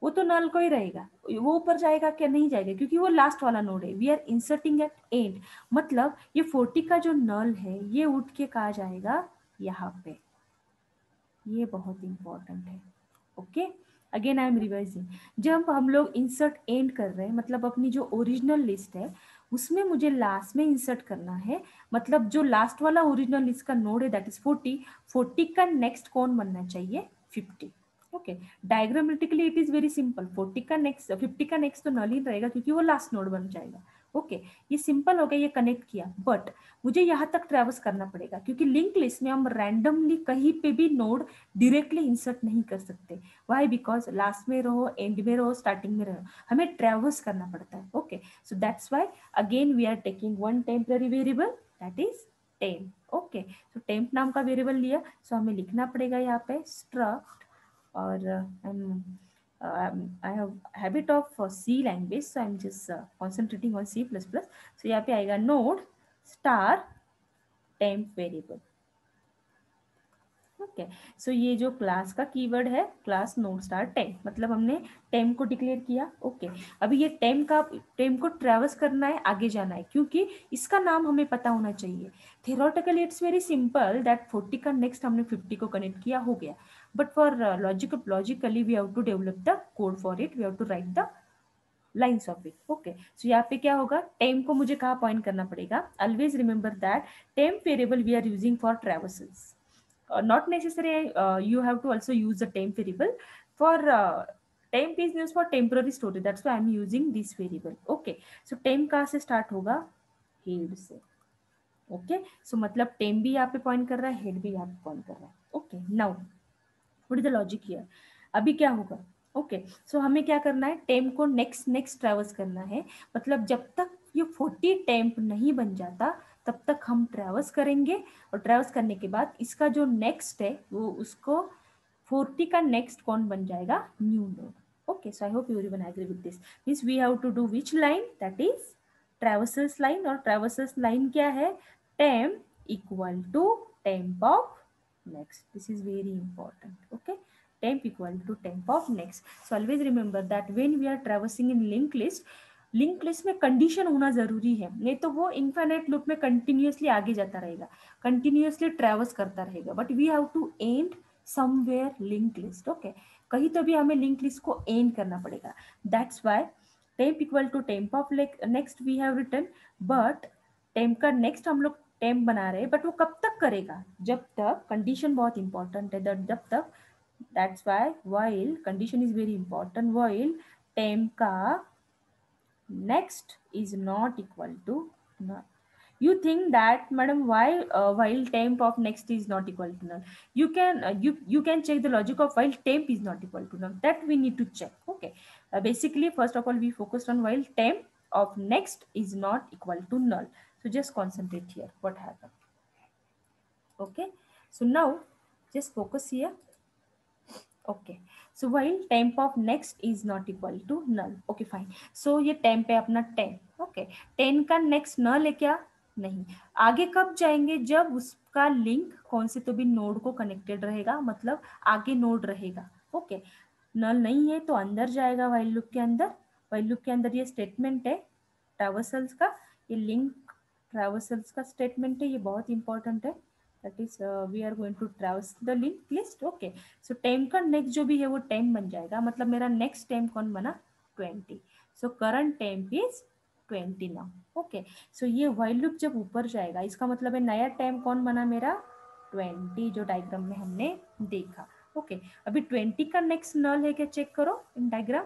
वो तो नल को ही रहेगा. वो ऊपर जाएगा क्या? नहीं जाएगा, क्योंकि वो लास्ट वाला नोड है. We are inserting at end, मतलब ये 40 का जो नल है ये उठ के कहा जाएगा? यहाँ पे. ये बहुत इंपॉर्टेंट है. Okay, again I am revising. जब हम लोग इंसर्ट एंड कर रहे हैं, मतलब अपनी जो ओरिजिनल लिस्ट है उसमें मुझे लास्ट में इंसर्ट करना है. मतलब जो लास्ट वाला ओरिजिनल लिस्ट का नोड है दैट इज 40. 40 का नेक्स्ट कौन बनना चाहिए? 50. Okay, diagrammatically it is very simple. 40 का नेक्स्ट 50 का नेक्स्ट तो नल ही रहेगा, क्योंकि वो लास्ट नोड बन जाएगा. ओके, ये सिंपल हो गया, ये कनेक्ट किया. बट मुझे यहाँ तक ट्रैवर्स करना पड़ेगा, क्योंकि लिंक लिस्ट में हम रैंडमली कहीं पे भी नोड डायरेक्टली इंसर्ट नहीं कर सकते. वाई? बिकॉज लास्ट में रहो, एंड में रहो, स्टार्टिंग में रहो, हमें ट्रैवर्स करना पड़ता है. Okay, so that's why again we are taking one temporary variable that is temp. Okay, so temp नाम का वेरिएबल लिया. सो हमें लिखना पड़ेगा यहाँ पे स्ट्रक्ट, और I have habit of C language, so I'm just concentrating on C++. So यहाँ पे आएगा node star temp variable. Okay, so ये जो क्लास का कीवर्ड है क्लास नोड स्टार टेम्प, मतलब हमने टेम्प को डिक्लेयर किया. ओके, अभी ये टेम्प को ट्रैवर्स करना है, आगे जाना है, क्योंकि इसका नाम हमें पता होना चाहिए. Theoretically it's very simple that 40 का नेक्स्ट हमने 50 को कनेक्ट किया, हो गया. But for logically we have to develop the code for it, we have to write the lines of it. Okay, so यहाँ पे क्या होगा? टेम्प को मुझे कहाँ पॉइंट करना पड़ेगा? Always remember that temp variable we are using for traverses. Not necessary you have to also use the temp variable for temp is used for temporary storage, that's why I'm using this variable. Okay, so temp कहाँ से start होगा? head से. okay, so मतलब temp भी यहाँ पे point कर रहा है, head भी यहाँ पे point कर रहा है. okay, now what is the logic here? अभी क्या होगा? ओके, सो हमें क्या करना है? टेम्प को नेक्स्ट ट्रैवर्स करना है. मतलब जब तक ये 40 टेम्प नहीं बन जाता तब तक हम ट्रैवर्स करेंगे, और ट्रैवर्स करने के बाद इसका जो नेक्स्ट है वो उसको 40 का नेक्स्ट कौन बन जाएगा? New node. Okay, so I hope you everyone agree with this. Means we have to do which line? That is traverses line. और ट्रैवर्सेस लाइन क्या है? Temp equal to temp of next. This is very important. Okay, temp equal to temp of next. So always remember that when we are traversing in linked list, link list में condition होना जरूरी है, नहीं तो वो infinite loop में continuously आगे जाता रहेगा, कंटिन्यूअसली ट्रैवर्स करता रहेगा, but we have to end somewhere link list. Okay, कहीं तो भी हमें लिंक लिस्ट को एंड करना पड़ेगा। That's why temp equal to temp of next we have written, but temp का नेक्स्ट हम लोग टेम्प बना रहे हैं, बट वो कब तक करेगा, जब तक कंडीशन बहुत इंपॉर्टेंट है, जब तक, that's why while condition is very important, while temp का next is not equal to null. You think that madam why while temp of next is not equal to null, you can check the logic of while temp is not equal to null, that we need to check. Okay, basically first of all we focused on while temp of next is not equal to null, so just concentrate here what happened. Okay, so now just focus here. Okay, so while temp of next is not equal to null. Okay, fine. So ये temp है अपना 10. Okay, 10 का next null है क्या? नहीं. आगे कब जाएंगे? जब उसका लिंक कौन से तो भी नोड को कनेक्टेड रहेगा, मतलब आगे नोड रहेगा. ओके, नल नहीं है तो अंदर जाएगा while लूप के अंदर. while लूप के अंदर ये स्टेटमेंट है ट्रावर्सल्स का, ये लिंक ट्रावर्सल्स का स्टेटमेंट है, ये बहुत इंपॉर्टेंट है. That is we are going to traverse the link list. Okay, so temp का नेक्स्ट जो भी है वो टेम्प बन जाएगा, मतलब मेरा नेक्स्ट टेम्प कौन बना? 20. So current temp is 20 now. Okay, so ये व्हाइल लूप जब ऊपर जाएगा इसका मतलब है नया टेम्प कौन बना मेरा? 20, जो डायग्राम में हमने देखा. ओके, अभी 20 का नेक्स्ट नल है क्या? चेक करो इन डायग्राम.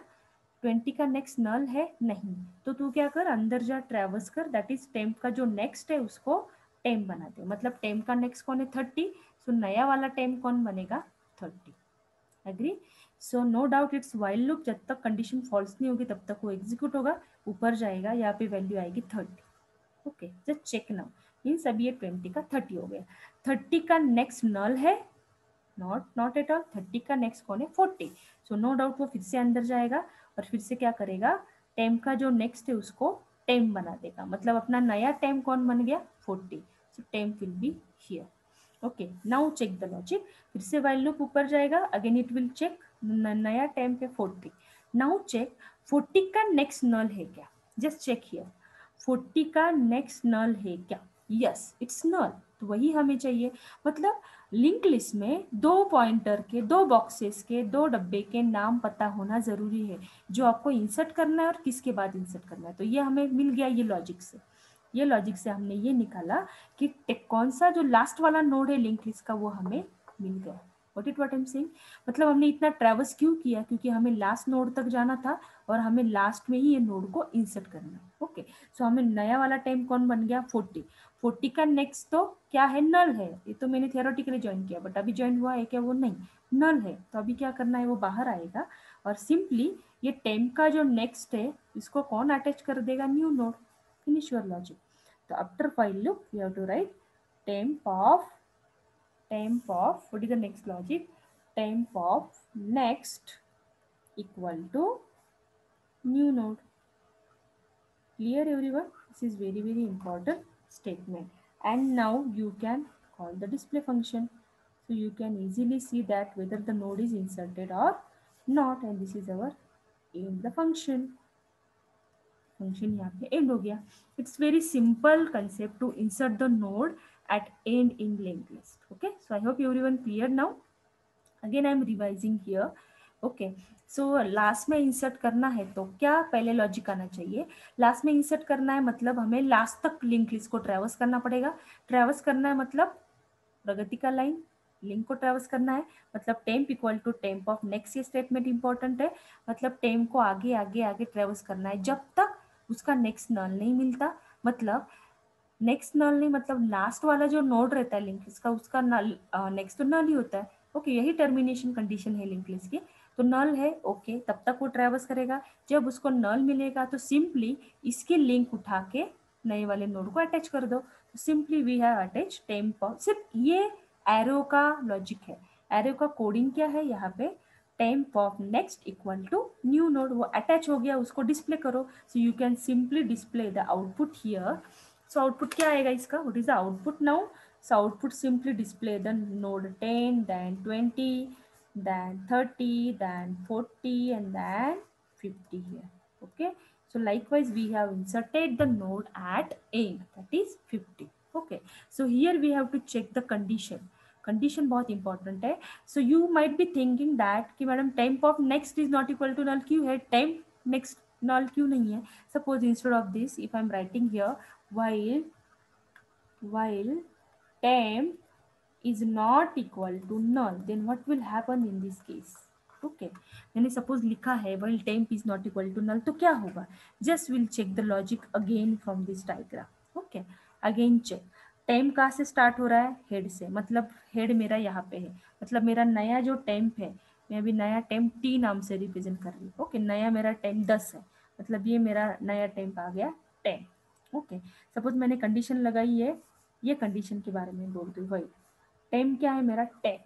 20 का नेक्स्ट नल है नहीं, तो तू क्या कर, अंदर जा, ट्रेवर्स कर, दैट इज टेम्प का जो नेक्स्ट है उसको टेम्प बना दे. मतलब टेम्प का नेक्स्ट कौन है? 30. सो नया वाला टेम्प कौन बनेगा? 30. Agree? So no doubt it's while loop, जब तक कंडीशन फॉल्स नहीं होगी तब तक वो एग्जीक्यूट होगा, ऊपर जाएगा, यहाँ पे वैल्यू आएगी 30. Okay, just check now. Means अभी ये 20 का 30 हो गया. 30 का नेक्स्ट नल है? Not at all. 30 का नेक्स्ट कौन है? 40. सो नो डाउट वो फिर से अंदर जाएगा और फिर से क्या करेगा, टेम्प का जो नेक्स्ट है उसको टेम्प बना देगा, मतलब अपना नया टेम्प कौन बन गया? 40. So temp will be here. Okay, now check the logic. फिर से व्हाइल लूप ऊपर जाएगा, अगेन इट विल चेक, नया टेम्प है 40. नाउ चेक 40 का नेक्स्ट नल है क्या? Just check here. 40 का नेक्स्ट नल है क्या? यस, इट्स नल. तो वही हमें चाहिए. मतलब लिंक लिस्ट में दो पॉइंटर के, दो बॉक्सेस के, दो डब्बे के नाम पता होना जरूरी है, जो आपको इंसर्ट करना है और किसके बाद इंसर्ट करना है. तो ये हमें मिल गया ये लॉजिक से. ये लॉजिक से हमने ये निकाला कि कौन सा जो लास्ट वाला नोड है लिंक लिस्ट का वो हमें मिल गया. व्हाट आई एम सेइंग, मतलब हमने इतना ट्रैवर्स क्यों किया? क्योंकि हमें लास्ट नोड तक जाना था और हमें लास्ट में ही ये नोड को इंसर्ट करना. ओके, सो हमें नया वाला टाइम कौन बन गया? 40. 40 का नेक्स्ट तो क्या है? नल है. ये तो मैंने थियोरेटिकली ज्वाइन किया, बट अभी ज्वाइन हुआ है क्या? वो नहीं, नल है. तो अभी क्या करना है, वो बाहर आएगा और सिंपली ये टेम्प का जो नेक्स्ट है इसको कौन अटैच कर देगा? New node. Finish your logic. तो after while loop you have to write temp of what is the next logic? Temp of next equal to new node. Clear everyone? This is very very important statement. And now you can call the display function, so you can easily see that whether the node is inserted or not. And this is our end the function. Function यहाँ पे end हो गया. It's very simple concept to insert the node at end in link list. Okay, so I hope everyone clear now. Again I am revising here. Okay, so last में insert करना है तो क्या पहले लॉजिक आना चाहिए. लास्ट में insert करना है मतलब हमें लास्ट तक लिंक लिस्ट को ट्रैवर्स करना पड़ेगा. ट्रैवर्स करना है मतलब प्रगति का लाइन, लिंक को ट्रैवर्स करना है, मतलब temp equal to temp of next. ये स्टेटमेंट इंपॉर्टेंट है, मतलब टेम्प को आगे आगे आगे ट्रैवर्स करना है जब तक उसका नेक्स्ट नल नहीं मिलता. मतलब नेक्स्ट नल नहीं, मतलब लास्ट वाला जो नोड रहता है लिंक लिस्ट का उसका नल नेक्स्ट तो नल ही होता है. ओके, यही टर्मिनेशन कंडीशन है लिंक लिस्ट की. तो नल है, ओके, तब तक वो ट्रैवर्स करेगा. जब उसको नल मिलेगा तो सिंपली इसकी लिंक उठा के नए वाले नोड को अटैच कर दो. तो simply we have attach temp of, सिर्फ ये एरो का लॉजिक है. एरो का कोडिंग क्या है यहाँ पे? Temp of next equal to new node. वो अटैच हो गया, उसको डिस्प्ले करो. So you can simply display the output here. So output क्या आएगा इसका? What is the output now? So output simply display the node 10, then 20, then 30, then 40 and then 50 here. Okay, so likewise we have inserted the node at end, that is 50. Okay, so here we have to check the condition. Condition बहुत important है. So you might be thinking that कि madam temp of next is not equal to null क्यों है, temp next null क्यों नहीं है. Suppose instead of this if I am writing here while temp is not equal to null, then what will happen in this case. Okay, मैंने suppose लिखा है while temp is not equal to null, तो क्या होगा. Just will check the logic again from this diagram. Okay, again check. Temp कहाँ से start हो रहा है, हेड से. मतलब हेड मेरा यहाँ पे है, मतलब मेरा नया जो टेम्प है, मैं अभी नया टेम्प टी नाम से रिप्रेजेंट कर रही हूँ. ओके, नया मेरा टेम्प 10 है, मतलब ये मेरा नया टेम्प आ गया 10. ओके, सपोज मैंने कंडीशन लगाई है, ये कंडीशन के बारे में बोल रही हूँ. वही टेम क्या है मेरा 10.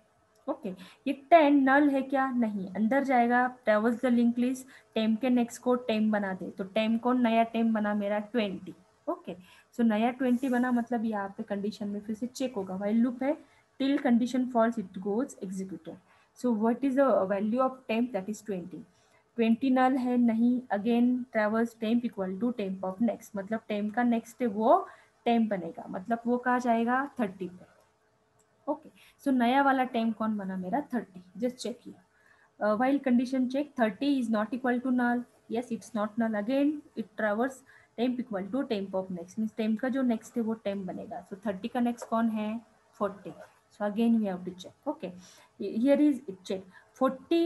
ओके, ये 10 नल है क्या, नहीं. अंदर जाएगा, ट्रेवल्स द लिंक लिस्ट, टेम के नेक्स्ट को टेम बना दे, तो टेम को नया टेम बना मेरा 20. ओके, सो नया 20 बना, मतलब यहाँ पे कंडीशन में फिर से चेक होगा. व्हाइल लूप है, till condition false it goes executed. So what is the value of temp, that is 20. 20 null है, नहीं. Again travels temp equal to temp of next, मतलब टेम्प का नेक्स्ट वो टेम्प बनेगा, मतलब वो कहाँ जाएगा 30 पे. ओके, सो नया वाला टेम कौन बना मेरा 30. Just check here, while condition check 30 is not equal to null. Yes, it's not null. Again it traverse temp equal to temp of next, means temp का जो next है वो temp बनेगा. So 30 का next कौन है 40. So again we have to check. Okay, here is it check 40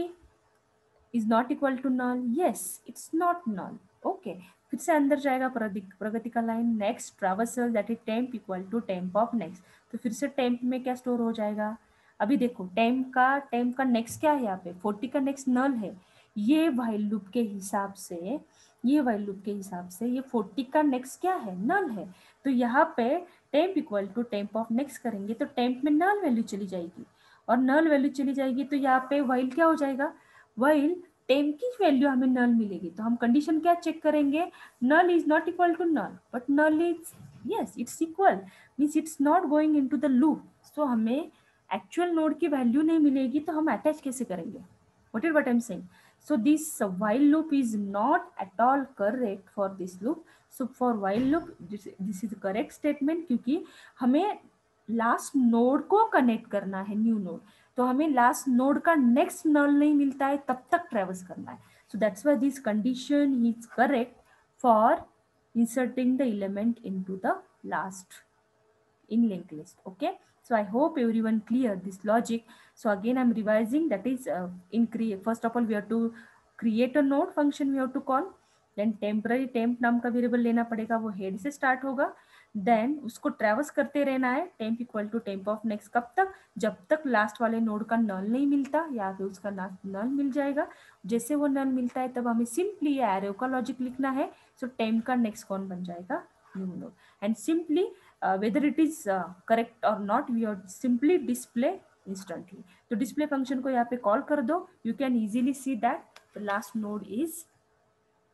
is not equal to null. Yes, it's not null. Okay, फिर से अंदर जाएगा प्रगति का line, next traversal that is temp equal to temp of next. तो फिर से temp में क्या स्टोर हो जाएगा. अभी देखो टेम्प का नेक्स्ट क्या है, यहाँ पे 40 का नेक्स्ट नल है. ये व्हाइल लूप के हिसाब से, ये व्हाइल लूप के हिसाब से ये 40 का नेक्स्ट क्या है, नल है. तो यहाँ पे temp equal to temp of next करेंगे तो टेम्प में नल वैल्यू चली जाएगी, और नल वैल्यू चली जाएगी तो यहाँ पे व्हाइल क्या हो जाएगा, व्हाइल टेम की वैल्यू हमें नल मिलेगी. तो हम कंडीशन क्या चेक करेंगे, null is not equal to null, but null is yes it's equal, means it's not going into the loop. So हमें एक्चुअल नोड की वैल्यू नहीं मिलेगी तो हम अटैच कैसे करेंगे. What I am saying. So this while loop is not at all correct for this loop. So for while loop this is the correct statement, क्योंकि हमें लास्ट नोड को कनेक्ट करना है, न्यू नोड. तो हमें last node का next नल नहीं मिलता है तब तक ट्रेवर्स करना है. So that's why this condition is correct for inserting the element into the last in linked list. Okay, so I hope everyone clear this logic. So again I'm revising, that is in create, first of all we have to create a node function, we have to call. then temporary temp नाम का variable लेना पड़ेगा, वो head से start होगा. Then उसको ट्रेवर्स करते रहना है, temp equal to temp of next, कब तक, जब तक लास्ट वाले नोड का नल नहीं मिलता, या फिर उसका नल मिल जाएगा. जैसे वो नल मिलता है तब हमें सिंपली एरो का लॉजिक लिखना है. सो टेम्प का नेक्स्ट कौन बन जाएगा, new node. And simply whether it is correct or not, we are simply display instantly. तो display function को यहाँ पे call कर दो, you can easily see that the last node is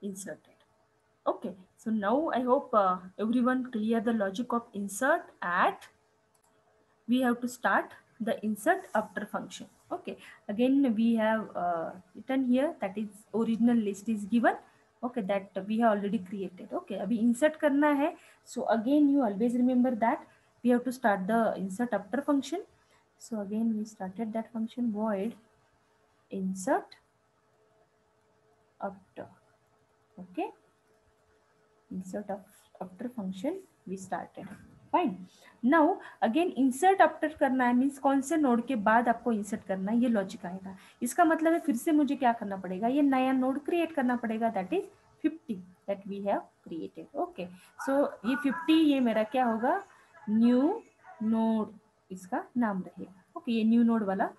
inserted. Okay, so now I hope everyone clear the logic of insert at. We have to start the insert after function. Okay, again we have written here, that is original list is given. Okay, that we have already created. Okay, abhi insert karna hai. So again you always remember that we have to start the insert after function. So again we started that function, void insert after. Okay, insert after function we started. Fine. Now again insert after करना है, means कौन से node के बाद आपको insert करना है, ये लॉजिक आएगा. इसका मतलब है फिर से मुझे क्या करना पड़ेगा, ये नया नोड क्रिएट करना पड़ेगा, that is 50 that we have created. Okay, so ये 50 ये मेरा क्या होगा, न्यू नोड इसका नाम रहेगा. ओके, ये न्यू नोड वाला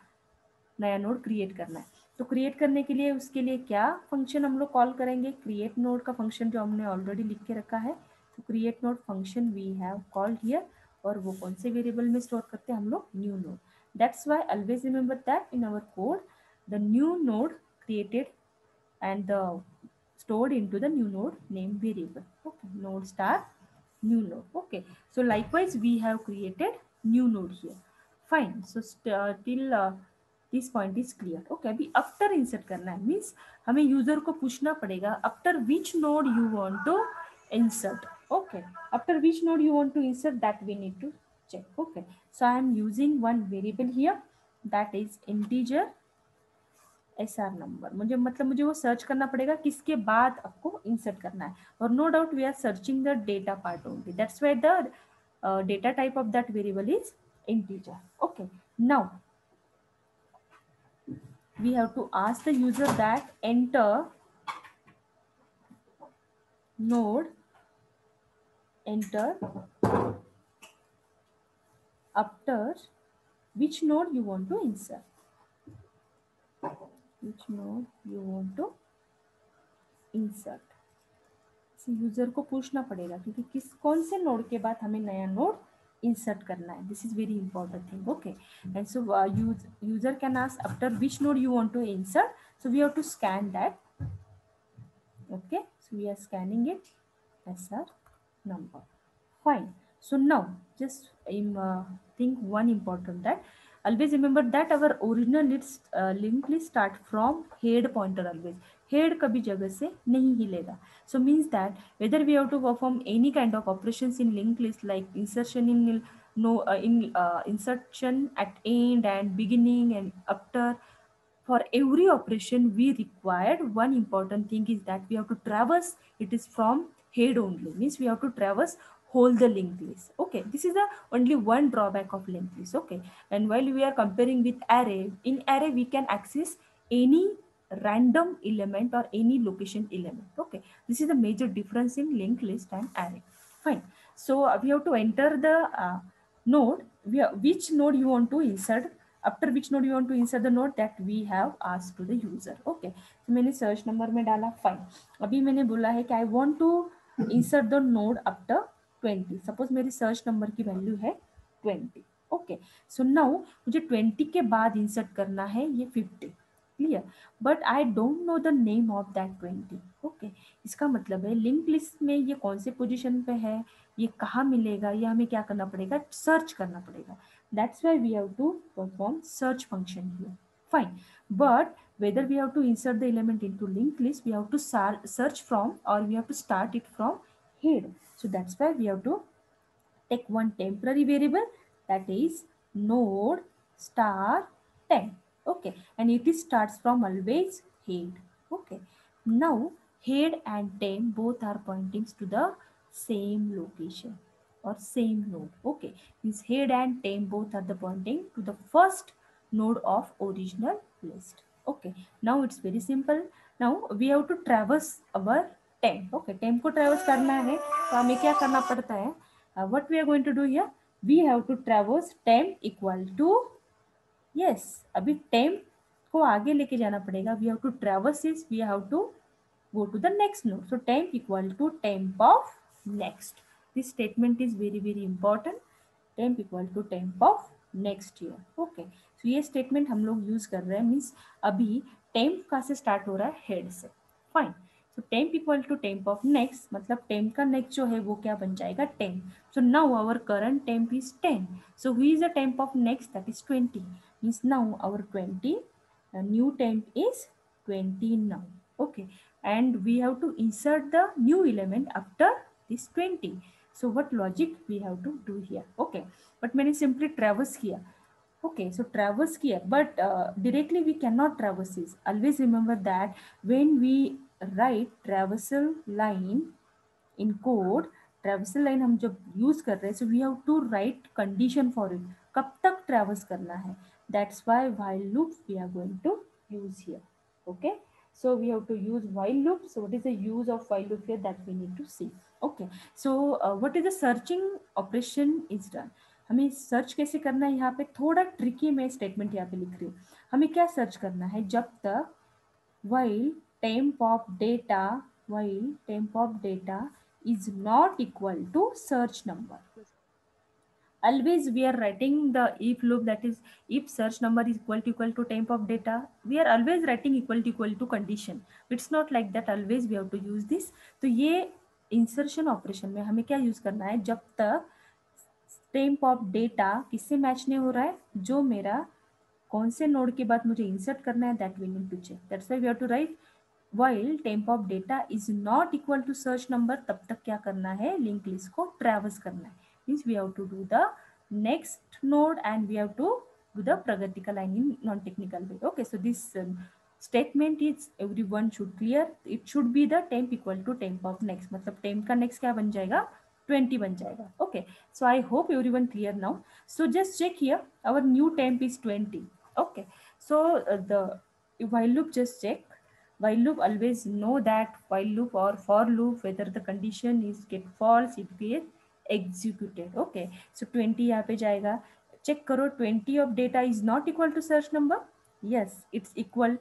नया नोड क्रिएट करना है. तो क्रिएट करने के लिए उसके लिए क्या फंक्शन हम लोग कॉल करेंगे, क्रिएट नोड का फंक्शन जो हमने ऑलरेडी लिख के रखा है. तो create node function we have called here, और वो कौन से वेरिएबल में स्टोर करते हैं हम लोग, new node. That's why always remember that in our code the new node created and the stored into the new node name variable. Okay, node star new node. Okay, so likewise we have created new node here. Fine. So till this point is clear. Okay, अभी after insert करना है, means हमें user को पूछना पड़ेगा after which node you want to insert. Okay, after which node you want to insert, that we need to check. Okay, so I am using one variable here, that is integer SR number. मुझे वो search करना पड़ेगा किसके बाद आपको insert करना है, और no doubt we are searching the data part only, that's why the data type of that variable is integer. Okay, now we have to ask the user that enter node, enter after which node you want to insert, which node you want to insert. User को पूछना पड़ेगा क्योंकि कौन से node के बाद हमें नया नोड इंसर्ट करना है. This is very important thing. Okay, and so user can ask after which node you want to insert, so we have to scan that. Okay, so we are scanning it SR number. Fine. So now just think one important, that always remember that our original linked list start from head pointer always. Head कभी जगह से नहीं हिलेगा. So means that whether we have to perform any kind of operations in linked list like insertion insertion at end and beginning and after, for every operation we required one important thing is that we have to traverse it is from head only, means we have to traverse whole the linked list. Okay, this is the only one drawback of linked list. Okay, and while we are comparing with array, in array we can access any random element or any location element. Okay, this is the major difference in linked list and array. Fine. So we have to enter the node, which node you want to insert, after which node you want to insert the node that we have asked to the user. Okay, so मैंने search number में डाला. Fine. अभी मैंने बोला है कि I want to insert the node after 20. Suppose मेरी search number की value है 20. Okay, so now मुझे 20 के बाद insert करना है ये 50. Clear, but I don't know the name of that 20. Okay, इसका मतलब है लिंक लिस्ट में ये कौन से पोजीशन पे है, ये कहाँ मिलेगा, ये हमें क्या करना पड़ेगा, सर्च करना पड़ेगा. That's why we have to perform search function here. Fine. But whether we have to insert the element into linked list, we have to search from, or we have to start it from head. So that's why we have to take one temporary variable, that is node star temp. Okay, and it starts from always head. Okay, now head and temp both are pointing to the same location or same node. Okay, means head and temp both are the pointing to the first node of original list. Okay, now it's very simple. Now we have to traverse our temp. Okay, temp को traverse करना है तो हमें क्या करना पड़ता है, what we are going to do here, we have to traverse temp equal to, yes, अभी temp को आगे लेके जाना पड़ेगा. We have to traverse this, we have to go to the next node. So temp equal to temp of next. This statement is very very important. Temp equal to temp of next year. Okay, so ये statement हम लोग use कर रहे हैं, means अभी temp कहाँ से start हो रहा है, head से. Fine. So temp equal to temp of next, मतलब temp का next जो है वो क्या बन जाएगा, 10. So now our current temp is 10. So who is the temp of next, that is 20. Means now our 20, new temp is 20 now. Okay, and we have to insert the new element after this 20. So what logic we have to do here. Okay, but मैंने simply traverse किया. Okay, so traverse here, but directly we cannot traverse this. Always remember that when we write traversal line in code, traversal line हम जब use कर रहे हैं, so we have to write condition for it. कब तक traverse करना है? That's why while loop we are going to use here. Okay, so we have to use while loop. So what is the use of while loop here, that we need to see. Okay, so what is the searching operation is done. हमें search कैसे करना है, यहाँ पे थोड़ा tricky मैं statement यहाँ पे लिख रही हूँ. हमें क्या सर्च करना है, जब तक while temp of data is not equal to search number. Always we are writing the if loop, that is if search number is equal to temp of data, we are always writing equal to condition. It's not like that, always we have to use this. तो ये insertion operation में हमें क्या use करना है, जब तक temp of data किससे मैच नहीं हो रहा है, जो मेरा कौन से नोड के बाद मुझे इंसर्ट करना है, that we need to check. That's why we have to write while temp of data is not equal to search number. तब तक क्या करना है, लिंक लिस्ट को ट्रैवर्स करना है. Means we have to do the next node and we have to do the pragati line in non-technical way. Okay, so this statement is everyone should clear. It should be the temp equal to temp of next. मतलब temp का next क्या बन जाएगा, 20 बन जाएगा. Okay, so I hope everyone clear now. So just check here, our new temp is 20. Okay, so the while loop, just check. While loop always know that while loop or for loop, whether the condition is get false, it get executed. Okay, so 20 यहाँ पे जाएगा. Check करो, 20 of data is not equal to search number. Yes, it's equal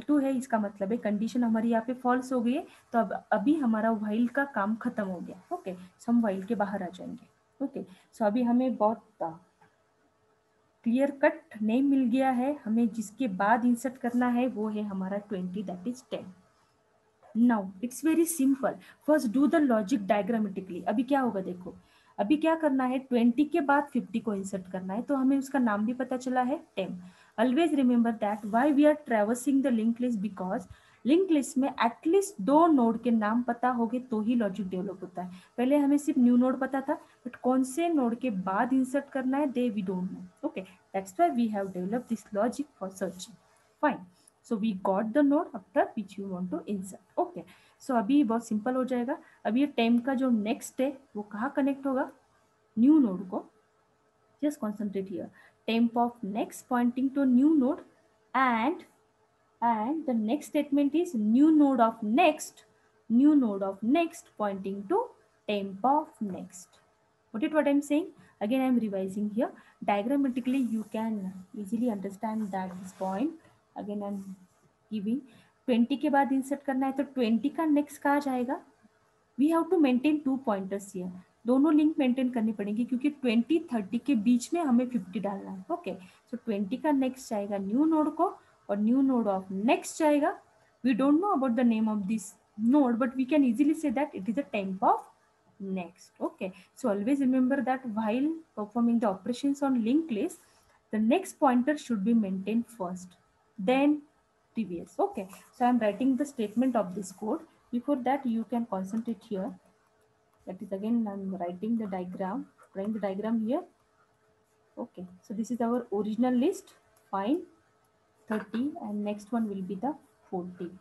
to है, इसका मतलब है condition हमारी यहाँ पे फॉल्स हो गई है. तो अब अभी हमारा व्हाइल का काम खत्म हो गया. ओके, सो हम व्हाइल के बाहर आ जाएंगे. ओके, सो अभी हमें बहुत क्लियर कट नेम मिल गया है. हमें जिसके बाद इंसर्ट करना है वो है हमारा 20, that is 10. Now it's very simple. First do the logic diagrammatically. अभी क्या होगा देखो, अभी क्या करना है, 20 के बाद 50 को इंसर्ट करना है. तो हमें उसका नाम भी पता चला है, टेम. Always remember that why we are traversing the link list, because link list में एटलीस्ट 2 नोड के नाम पता होगे तो ही लॉजिक डेवलप होता है. पहले हमें सिर्फ न्यू नोड पता था, बट कौन से नोड के बाद इंसर्ट करना है they we don't know. Okay, that's why we have developed this logic for searching. Fine. So we got the node after which you want to insert. Okay, so अभी बहुत simple हो जाएगा. अभी ये temp का जो next है वो कहाँ कनेक्ट होगा, न्यू नोड को. just concentrate here. temp of next pointing to new node, and the next statement is new node of next pointing to temp of next. What I'm saying? Again I'm revising here. Diagrammatically you can easily understand that this point. Again I'm giving 20 के बाद insert करना है, तो 20 का next कहाँ जाएगा. We have to maintain 2 pointers here. दोनों link maintain करनी पड़ेगी क्योंकि 20-30 के बीच में हमें 50 डालना है. ओके, सो 20 का नेक्स्ट जाएगा न्यू नोड को, और न्यू नोड ऑफ नेक्स्ट जाएगा. We don't know about the name of this node, but we can easily say that it is a temp of next. Okay, so always remember that while performing the operations on linked list, the next pointer should be maintained first, then previous. Okay, so I'm writing the statement of this code. Before that you can concentrate here. That is, again I'm writing the diagram, drawing the diagram here. Okay, so this is our original list. Fine, 30, and next one will be the 40.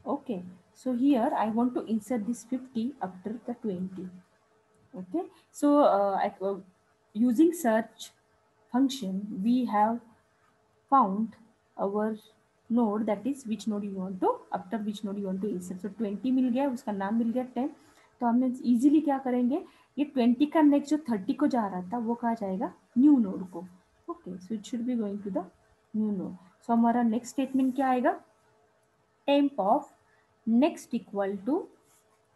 Okay, so here I want to insert this 50 after the 20. Okay, so using search function we have found our node, that is which node you want to, after which node you want to insert. so 20 मिल गया, उसका नाम मिल गया 10. तो हमने easily क्या करेंगे, ये 20 का नेक्स्ट जो 30 को जा रहा था वो कहाँ जाएगा, न्यू नोड को. Okay, so it should be going to the new node. So हमारा नेक्स्ट स्टेटमेंट क्या आएगा, temp of next equal to,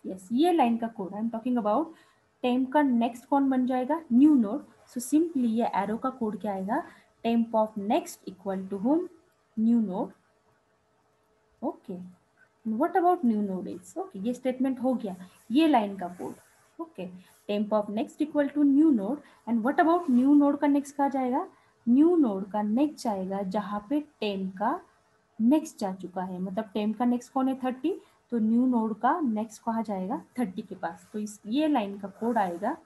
yes ये लाइन का code I am talking about. Temp का नेक्स्ट कौन बन जाएगा, न्यू नोड. सो सिंपली ये एरो का कोड क्या आएगा, temp of next equal to whom, new node. Okay, and what about new node is, okay ये statement हो गया, ये line का code. okay, temp of next equal to new node, and what about new node का next कहाँ जाएगा, new node का next जाएगा जहाँ पे temp का next जा चुका है. मतलब temp का next कौन है, 30, तो new node का next कहाँ जाएगा, 30 के पास. तो इस ये line का कोड आएगा,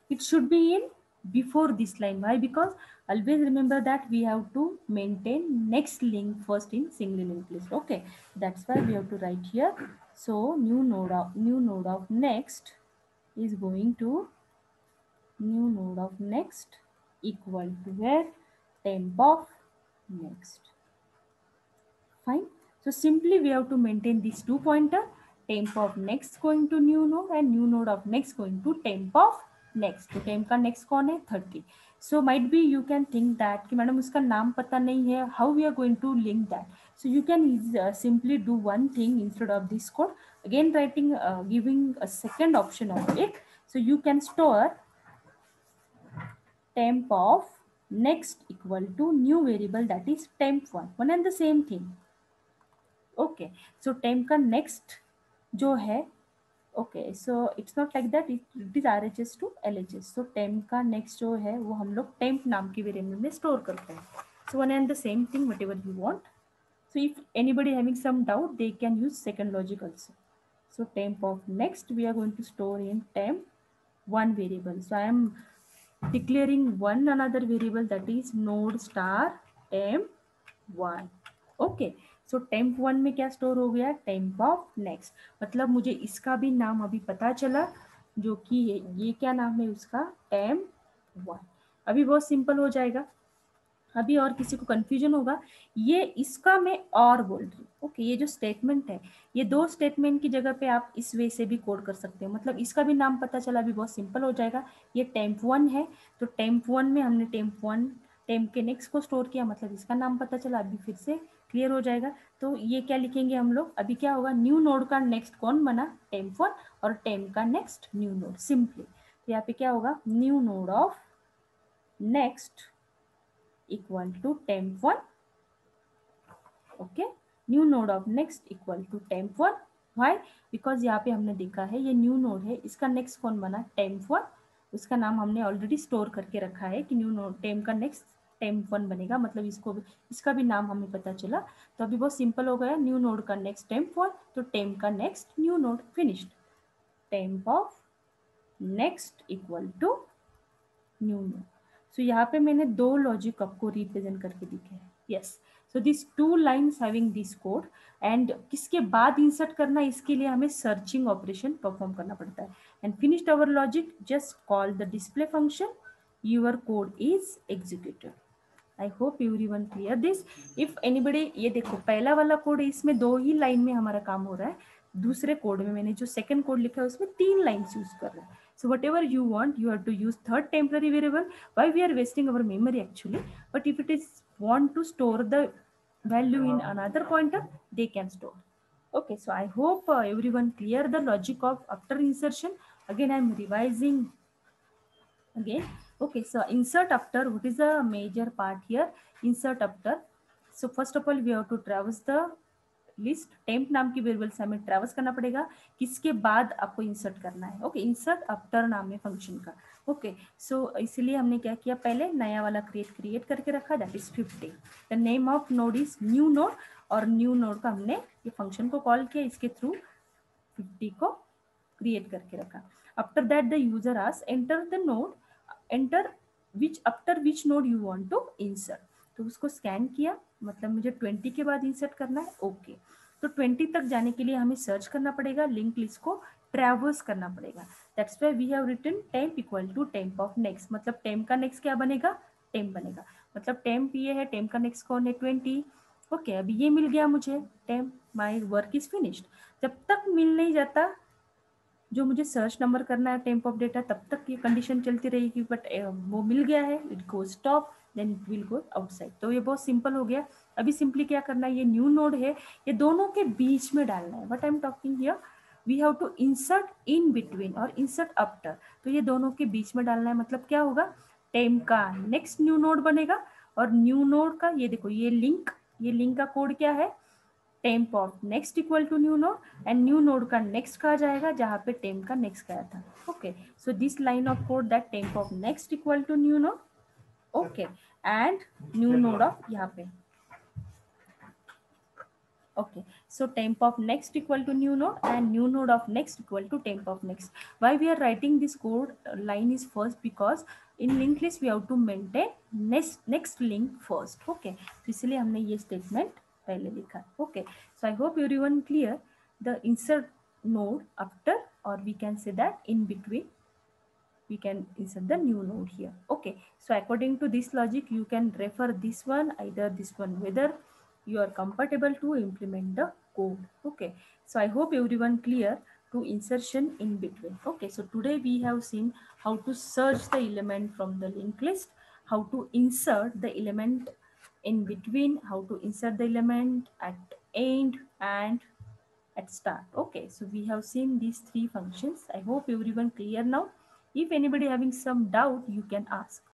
it should be in before this line. Why? Because always remember that we have to maintain next link first in single linked list. Okay, that's why we have to write here. So new node of next is going to new node of next equal to where, temp of next. Fine. So simply we have to maintain these 2 pointer, temp of next going to new node and new node of next going to temp of next. तो temp का next कौन है, 30. So might be you can think that कि madam उसका नाम पता नहीं है, how we are going to link that. So you can simply do one thing instead of this code. Again writing, giving a second option of it. So you can store temp of next equal to new variable, that is temp1, one and the same thing. Okay, so temp का next जो है okay, so it's not like that, it is RHS to LHS. So temp का next जो है वो हम लोग temp नाम की वेरिएबल में स्टोर करते हैं. So one and the same thing what ever you want. So if anybody having some doubt, they can use second logic also. So temp of next we are going to store in temp one variable. So I am declaring one another variable, that is node star temp one. Okay. So temp one में क्या store हो गया, temp of next. मतलब मुझे इसका भी नाम अभी पता चला, जो कि ये क्या नाम है उसका, temp one. अभी बहुत सिंपल हो जाएगा. अभी और किसी को कंफ्यूजन होगा, ये इसका मैं और बोल रही हूँ. ओके, ये जो स्टेटमेंट है, ये दो स्टेटमेंट की जगह पे आप इस वे से भी कोड कर सकते हो. मतलब इसका भी नाम पता चला, अभी बहुत सिंपल हो जाएगा. ये टेम्प वन है, तो टेम्प वन में हमने टेम्प वन टेम्प के नेक्स्ट को स्टोर किया, मतलब इसका नाम पता चला. अभी फिर से क्लियर हो जाएगा. तो ये क्या लिखेंगे हम लोग, अभी क्या होगा, न्यू नोड का नेक्स्ट कौन बना, टेम्प वन, और टेम्प का नेक्स्ट न्यू नोड सिंपली. तो यहाँ पे क्या होगा, new node of next equal to temp1. Okay, new node of next equal to temp1. Why, because यहाँ पे हमने देखा है ये न्यू नोड है, इसका नेक्स्ट कौन बना, temp1. उसका नाम हमने ऑलरेडी स्टोर करके रखा है कि न्यू नोड टेम्प का नेक्स्ट temp1 बनेगा, मतलब इसको भी, इसका भी नाम हमें पता चला. तो अभी बहुत सिंपल हो गया, न्यू नोड का नेक्स्ट temp1, तो टेम्प का next new node, finished. Temp of next equal to new node. So यहाँ पे मैंने दो लॉजिक आपको रिप्रेजेंट करके दिखे हैं. Yes, so this two lines having this code, and किसके बाद इंसर्ट करना, इसके लिए हमें सर्चिंग ऑपरेशन परफॉर्म करना पड़ता है. And finished our logic, just call the display function, your code is executed. I hope everyone clear this. If anybody, ये देखो पहला वाला कोड है, इसमें दो ही लाइन में हमारा काम हो रहा है. दूसरे कोड में मैंने जो सेकंड कोड लिखा है उसमें तीन लाइन्स यूज कर रहा है. So whatever you want, you have to use third temporary variable. Why we are wasting our memory actually? But if it is want to store the value in another pointer, they can store. Okay, so I hope everyone clear the logic of after insertion. Again, I am revising again. Okay, so insert after, what is the major part here, insert after. So first of all we have to traverse the list. Temp नाम की variable से हमें traverse करना पड़ेगा, किसके बाद आपको insert करना है. ओके, इंसर्ट आफ्टर नाम है फंक्शन का. ओके, सो इसलिए हमने क्या किया, पहले नया वाला क्रिएट करके रखा, that is 50. The name of node is new node, और न्यू नोड का हमने ये फंक्शन को कॉल किया, इसके थ्रू 50 को क्रिएट करके रखा. After that the user ask enter the node, enter which, after which node you want to insert. तो उसको स्कैन किया, मतलब मुझे 20 के बाद इंसर्ट करना है. ओके, तो 20 तक जाने के लिए हमें सर्च करना पड़ेगा, लिंक लिस्ट को ट्रैवर्स करना पड़ेगा. That's why we have written temp equal to temp of next. मतलब टेम्प का नेक्स्ट क्या बनेगा, टेम्प बनेगा. मतलब टेम्प ये है, टेम्प का नेक्स्ट कौन है, 20. ओके, अभी ये मिल गया मुझे temp, my work is finished. जब तक मिल नहीं जाता जो मुझे सर्च नंबर करना है टेम्प ऑफ डेटा, तब तक ये कंडीशन चलती रहेगी. बट वो मिल गया है, it go stop, then it will go outside. तो ये बहुत सिंपल हो गया. अभी सिंपली क्या करना है, ये न्यू नोड है, ये दोनों के बीच में डालना है. What I am talking here, we have to insert in between और इंसर्ट आफ्टर. तो ये दोनों के बीच में डालना है. मतलब क्या होगा, टेम्प का नेक्स्ट न्यू नोड बनेगा, और न्यू नोड का ये देखो, ये लिंक का कोड क्या है, temp of next equal to new node, and new node का नेक्स्ट कहा जाएगा जहां पे टेम्प का नेक्स्ट गया था. Okay, so this line of code that temp of next equal to new node. Okay, and new node of यहाँ पे. Okay, so temp of next equal to new node, and new node of next equal to temp of next. Why we are writing this code line is first, because in linked list we have to maintain next link first. Okay, तो इसलिए हमने ये statement पहले लिखा. Okay, so I hope everyone clear the insert node after, or we can say that in between we can insert the new node here. Okay, so according to this logic you can refer this one, either this one, whether you are comfortable to implement the code. Okay, so I hope everyone clear to insertion in between. Okay, so today we have seen how to search the element from the linked list, how to insert the element in between, how to insert the element at end and at start. Okay, so we have seen these three functions. I hope everyone clear now. If anybody having some doubt, you can ask.